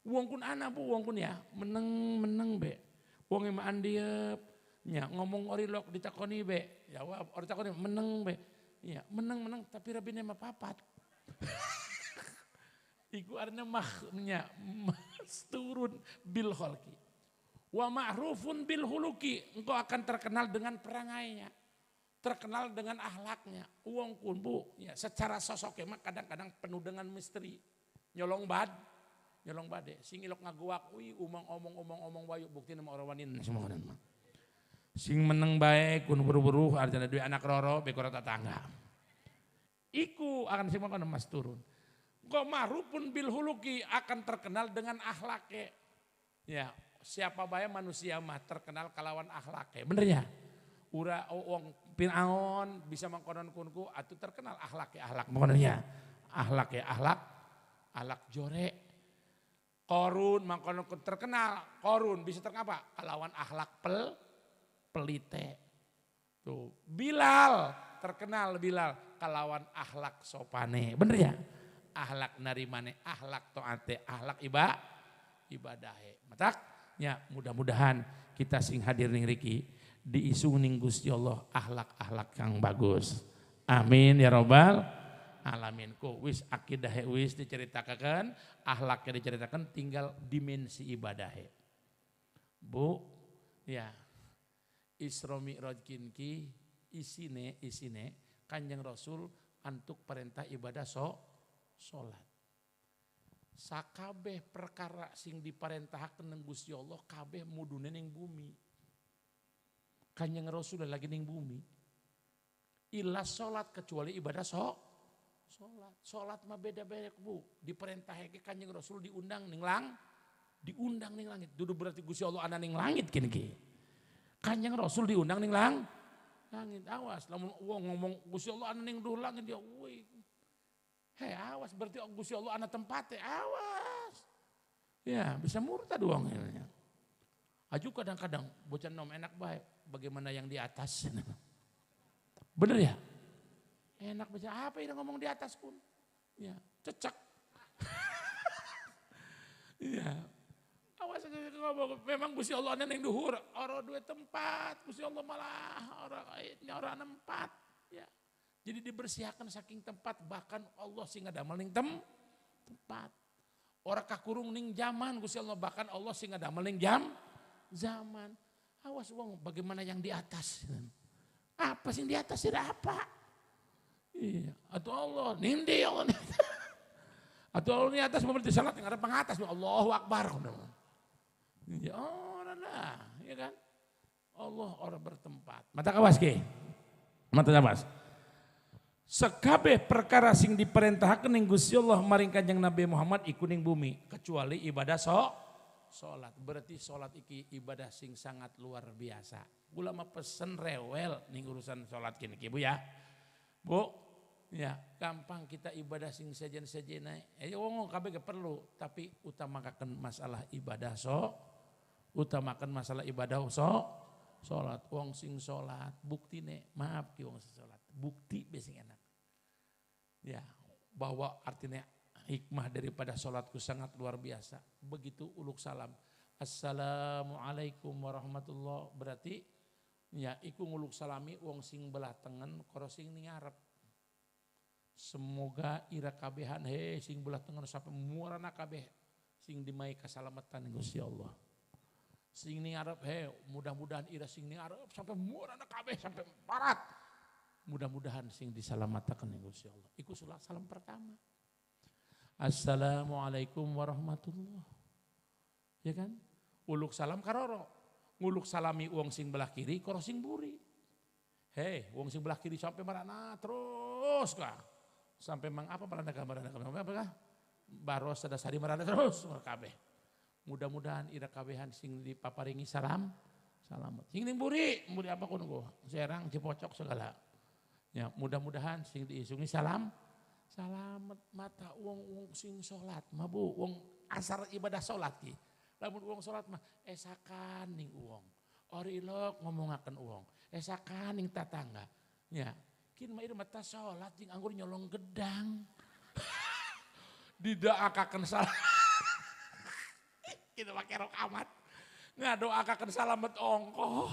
Wong kun anak Bu, wong kun ya meneng be. Wong emang andiep, nya ngomong orilok ditakoni be, jawab ori takoni meneng be. Ya meneng tapi rabine mah papat. Iku artinya mahnya masturun bil khalqi. Wa ma'rufun bil huluki, engkau akan terkenal dengan perangainya. Terkenal dengan akhlaknya. Wong kun Bu, ya secara sosoknya mah kadang-kadang penuh dengan misteri. Nyolong bade, sing ilok ngaguak, omong wayu bukti nama orang wanin semua kan mah. Sing meneng baik, kun buru-buru, artinya dua anak roro, bekora tetangga. Iku akan semua kan mas turun. Kok marupun bil huluki akan terkenal dengan akhlaknya. Ya, siapa bae manusia mah terkenal kalawan akhlaknya, bener ya? Ura wong pinaon bisa mangkonon kunku, atuh terkenal akhlaknya, maknanya akhlak jore. Korun mangkono terkenal, korun bisa terkenal apa? Kalawan akhlak pelite. Tuh, Bilal terkenal Bilal kalawan akhlak sopane. Bener ya? Akhlak narimane, akhlak toate, akhlak ibadahe. Matak ya mudah-mudahan kita sing hadir ning riki diisung ning Gusti Allah akhlak-akhlak kang bagus. Amin ya robbal alamin. Ku wis akidah wis diceritakan, akhlaknya diceritakan, tinggal dimensi ibadahnya. Bu, ya Isra Mi'raj kinki isine Kanjeng Rasul antuk perintah ibadah salat. Sakabeh perkara sing diparentahaken nang Gusti Allah kabeh mudune ning bumi. Kanjeng Rasul lagi ning bumi. Illa salat kecuali ibadah Sholat mah beda-beda Bu. Diperintahkan Kanjeng Rasul diundang ning langit. Dudu berarti Gusti Allah ana ning langit kini. Kanjeng Rasul diundang ning langit. Awas lamun wong ngomong Gusti Allah ana ning duh langit dia woi. Awas berarti Gusti Allah ana tempatnya. Awas. Ya, bisa murtad wong ya. Aju kadang-kadang bocah nom enak baik bagaimana yang di atas. Bener ya? Enak baca apa ini ngomong di atas pun. Ya, cecek. Ya. Awas ngomong memang Gusti Allah ana ning duhur, ora duwe tempat. Gusti Allah malah ora tempat. Ya. Jadi dibersihkan saking tempat bahkan Allah sing ngadamel ning tempat. Ora kakurung ning zaman Gusti Allah bahkan Allah sing ngadamel ning zaman. Awas wong, bagaimana yang di atas? Apa sih yang di atas? Tidak apa? Iya, atau Allah, nindi Allah. Atau Allah di atas memberi salat yang ada pengatas. Allahu Akbar. Ya, oh, nah, ya kan? Allah orang bertempat. Mata kawas ke? Mata kawas. Sekabeh perkara sing diperintahkan yang Gusti Allah maring Kanjeng Nabi Muhammad iku ning bumi kecuali ibadah salat. Berarti salat iki ibadah sing sangat luar biasa. Ulama pesen rewel ning urusan salat kini Bu ya. Bu, ya gampang kita ibadah sing sejen-sejen wong kabeh ge perlu tapi utamakan masalah ibadah utamakan masalah ibadah salat. Wong sing salat buktine maaf ki wong sing salat. Bukti besing enak. Ya, bahwa artinya hikmah daripada salatku sangat luar biasa. Begitu uluk salam. Assalamualaikum warahmatullahi berarti ya iku nguluk salami wong sing belah tengen karo sing ning ngarep. Semoga ira kabehan sing belah tengen sampai muarana kabeh sing dimai kasalamatan Gusti Allah. Sing ning ngarep mudah-mudahan ira sing ning ngarep sampai muarana kabeh sampai parat. Mudah-mudahan sing disalamatkan Gusti Allah. Iku salam pertama. Assalamualaikum warahmatullahi. Ya kan? Uluk salam karoro. Nguluk salami wong sing belah kiri karo sing buri. Wong sing belah kiri sampai marana terus kah? Sampai mang apa marana kah? Baros sadasari marana terus kabeh. Mudah-mudahan ira kabehan sing dipaparingi salamet. Sing ning buri apa kun go? Serang Cipocok segala. Ya, mudah-mudahan sing diisungi salamet mata wong sing salat mah Bu, wong asar ibadah salat ki. Lamun uang salat mah esakan ning uang. Ori ilok ngomongaken uang. Esakan ning tatangga. Ya, kin mah ieu mata salat jeung anggur nyolong gedang. Didoakaken salat. Kita make rok amat. Ngadoakaken salamet ongkoh.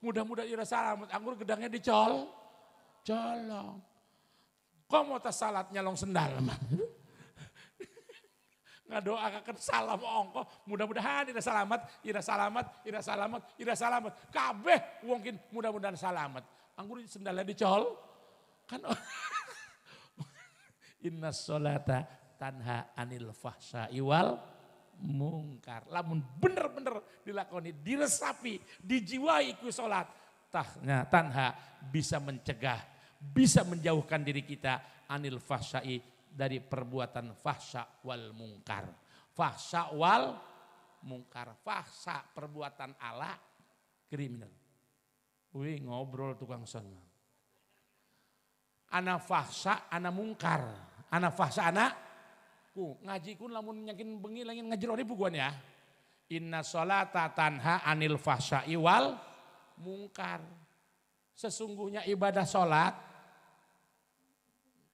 Mudah-mudahan ira salamet anggur gedangnya colong. Komo tas salat nyolong sendal mah. Ngadoakan salam ongkoh, mudah-mudahan ira salamet. Kabeh wongkin mudah-mudahan salamet. Anggur sendalnya dicol. Kan innas sholata tanha anil fahsya'i wal mungkar. Lamun bener-bener dilakoni, diresapi, dijiwai ku salat. Tanha bisa mencegah, bisa menjauhkan diri kita anil fahsya'i dari perbuatan fahsya wal mungkar. Fahsya wal mungkar. Fahsya perbuatan ala kriminal. Wih ngobrol tukang son. Ana fahsya, ana mungkar. Ana fahsya, ana ku ngaji kun lamun nyakin bengi langin ngajero di bukuan ya. Inna sholata tanha anil fahsya'i wal mungkar. Sesungguhnya ibadah sholat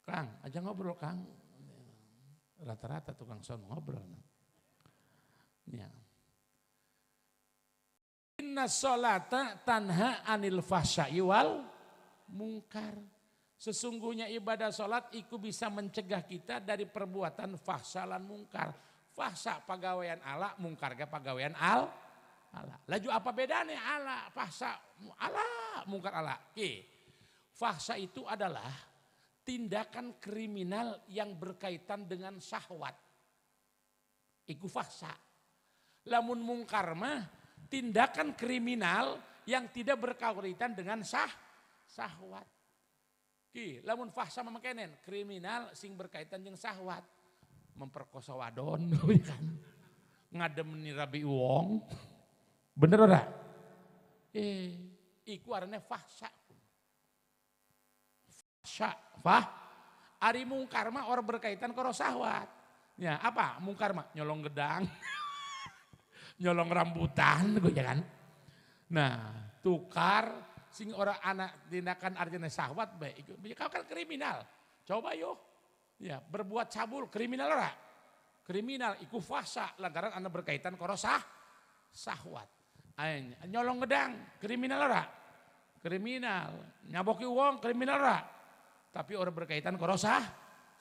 Kang, aja ngobrol Kang. Rata-rata tukang son ngobrol. Ya. Inna sholata tanha anil fahsya'i wal mungkar. Sesungguhnya ibadah sholat itu bisa mencegah kita dari perbuatan fahsya lan mungkar. Fahsya pagawean ala, mungkar ke pagawean ala. Laju apa bedanya ala, fahsya ala, mungkar ala. Fahsya itu adalah tindakan kriminal yang berkaitan dengan syahwat. Iku fahsya. Lamun mungkar mah tindakan kriminal yang tidak berkaitan dengan syahwat. Lamun fahsya mah makenen kriminal sing berkaitan dengan syahwat. Memperkosa wadon kan. Ngademeni rabi wong. Bener ora? Iku arane fahsya. Ari mungkar mah orang berkaitan karo syahwat. Ya, apa? Mungkar mah nyolong gedang. Nyolong rambutan gitu ya kan. Nah, tukar sing orang anak tindakan artinya syahwat baik itu. Kau kan kriminal. Coba yuk. Ya, berbuat cabul kriminal ora? Kriminal iku fahsya lantaran anda berkaitan karo syahwat. Nyolong gedang kriminal ora? Kriminal. Nyaboki uang kriminal ora? Tapi orang berkaitan karo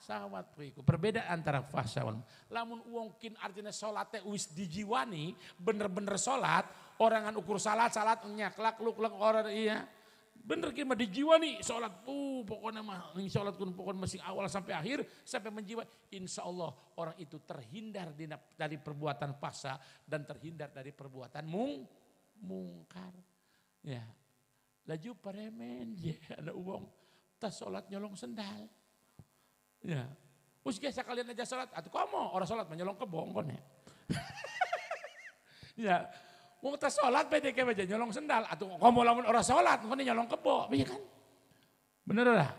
Sawat puiku. Perbedaan antara fasa wal lamun wongkin artinya salat teh wis dijiwani, bener-bener salat, orangan ukur salat nyaklak luk orang iya. Bener kira dijiwani salat pokoknya mah salat kun pokoknya masih awal sampai akhir sampai menjiwa. Insya Allah orang itu terhindar dari perbuatan fasa dan terhindar dari perbuatan mungkar. Ya. Laju paremen ya ada uang tas salat nyolong sendal. Ya, us biasa kalian aja sholat, atau kamu orang sholat menyolong kebong kon ya. Ya, mau tas sholat PDK aja nyolong sendal, atau kamu lamun orang sholat, kon nyolong kebong, iya kan? Bener lah.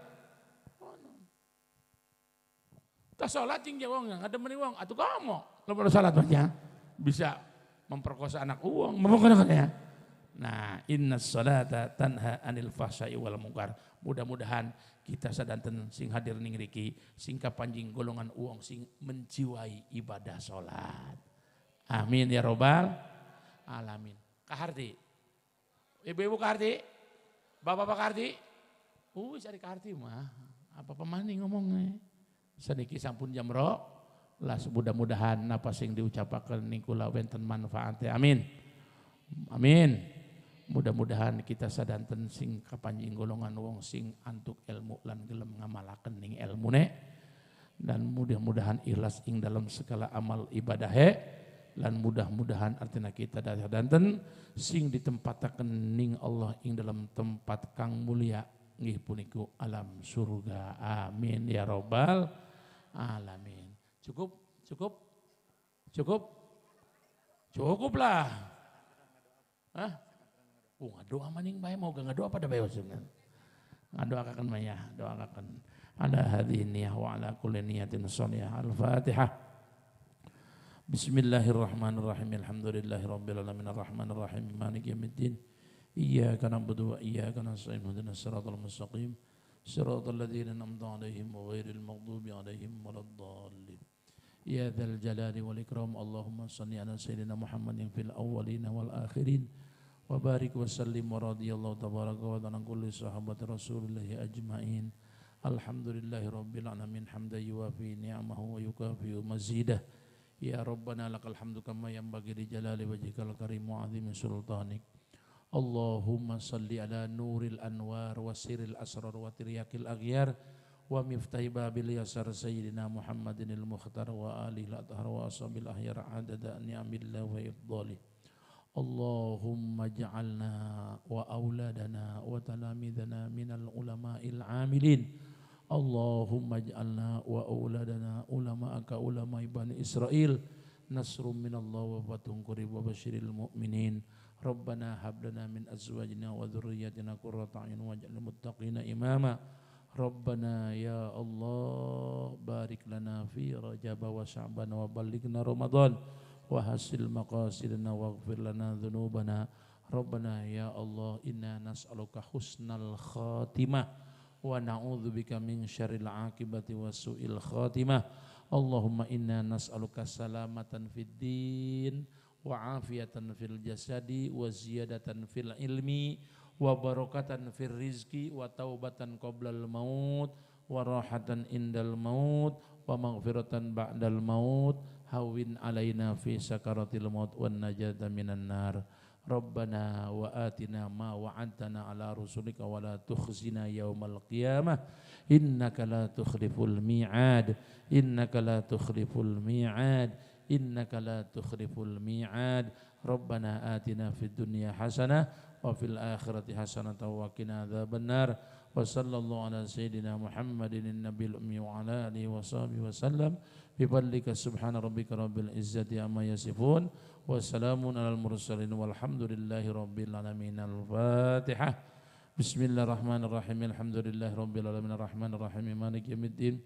Tas sholat tinggi uang, nggak ada meni uang, atau kamu lamun orang sholat aja bisa memperkosa anak uang, memperkosa ya. Nah, inna sholata tanha anil fahsya'i wal munkar. Mudah-mudahan kita sadanten sing hadir ning riki sing kapanjing golongan uang sing menjiwai ibadah sholat. Amin ya robbal alamin. Kaharti, ibu-ibu kaharti, bapak-bapak kaharti, cari kaharti mah apa pemani ngomongnya. Sedikit sampun jam roh, lah mudah-mudahan napa sing diucapaken nikula wenten manfaatnya. Amin. Amin. Mudah-mudahan kita sadanten sing kapanjing golongan wong sing antuk ilmu lan gelem ngamalaken ning ilmune dan mudah-mudahan ikhlas ing dalam segala amal ibadahe lan mudah-mudahan artina kita sadanten sing ditempataken ning Allah ing dalam tempat kang mulia nggih puniku alam surga. Amin ya robbal alamin. Cukup lah. Hah? Ngadoa maning bae mau ngadoa pada bae sebenarnya. Ngadoakan maya, doakan. Ala hadhihi niyah wa ala kulli niyatin shalihah. Al-Fatihah. Bismillahirrahmanirrahim. Alhamdulillahirabbil alamin arrahmanir rahim maliki yaumiddin. Iyyaka na'budu wa iyyaka nasta'in ihdinas siratal mustaqim. Siratal ladzina an'amta 'alaihim ghairil maghdubi 'alaihim waladdallin. Ya dzal jalali wal ikram. Allahumma shalli ala sayyidina Muhammadin fil awwalin wal akhirin. Wa barik wa sallim wa radiyallahu tabaraka wa ta'ala kulli sahabati rasulillahi ajma'in. Alhamdulillahi rabbil alamin hamdan yuwafi ni'amahu wa yukafi mazidah. Ya Rabbana lakal hamdu kama yanbaghi li jalali wajhikal karim wa 'azimi sultanik. Allahumma salli ala nuril anwar wa sirril asrar wa tiryakil aghyar wa miftahi babil yasar sayyidina Muhammadinil mukhtar wa alihi al-athhar wa ashabil ahyar adada ni'amillah wa ifdhalih. Allahumma ja'alna wa auladana wa talamidana minal ulama'il amilin. Allahumma ja'alna wa auladana ulama'aka ulama'i bani Israel. Nasrum minallah wa fatun qarib wa basyiril mu'minin. Rabbana hablana min azwajina wa dhurriyyatina qurrata a'yun waj'alna muttaqina imama. Rabbana ya Allah barik lana fi Rajab wa Sya'ban wa ballighna Ramadan. Wahasil maqasidina waghfir lana dhunubana. Rabbana ya Allah inna nas'aluka husnal khatimah wa na'udzubika min syarril aqibati wa su'il khatimah. Allahumma inna nas'aluka salamatan fid din wa afiyatan fil jasadi wa ziyadatan fil ilmi wa barakatan fil rizqi wa taubatan qoblal maut wa rahatan indal maut wa maghfiratan ba'dal maut. Hawin alaina fi sakaratil maut wan najata minan nar. Rabbana wa atina ma wa'adtana ala rusulika wa la tukhzina yaumal qiyamah. Innaka la tukhliful mi'ad. Innaka la tukhliful mi'ad. Innaka la tukhliful mi'ad. Rabbana atina fid dunya hasanah wa fil akhirati hasanah wa qina adzabannar. Wa sallallahu ala sayyidina Muhammadin nabiyil ummi wa ala alihi wa sahbihi wa sallam. Bifadlika subhana rabbika rabbil izzati amma yasifun wa salamun alal mursalin walhamdulillahi rabbil alamin. Al-Fatihah. Bismillahirrahmanirrahim. Alhamdulillahi rabbil alamin arrahmanir rahim maliki yaumiddin.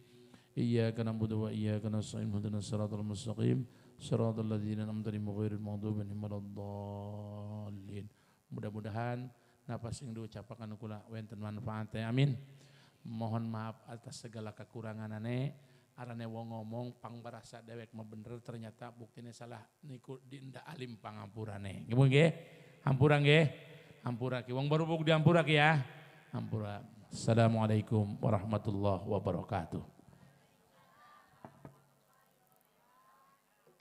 Iyyaka na'budu wa iyyaka nasta'in ihdinas siratal mustaqim. Siratal ladzina an'amta 'alaihim ghairil maghdubi 'alaihim waladdallin. Mudah-mudahan napa sing diucapaken kula wenten manfaatnya. Amin. Mohon maaf atas segala kekuranganane. Arane wong ngomong pang barasa dewek mah bener ternyata buktine salah niku dinda alim pangampurane. Nggih, hampura nggih. Hampura ki wong baru diampura ki ya. Hampura. Assalamualaikum warahmatullahi wabarakatuh.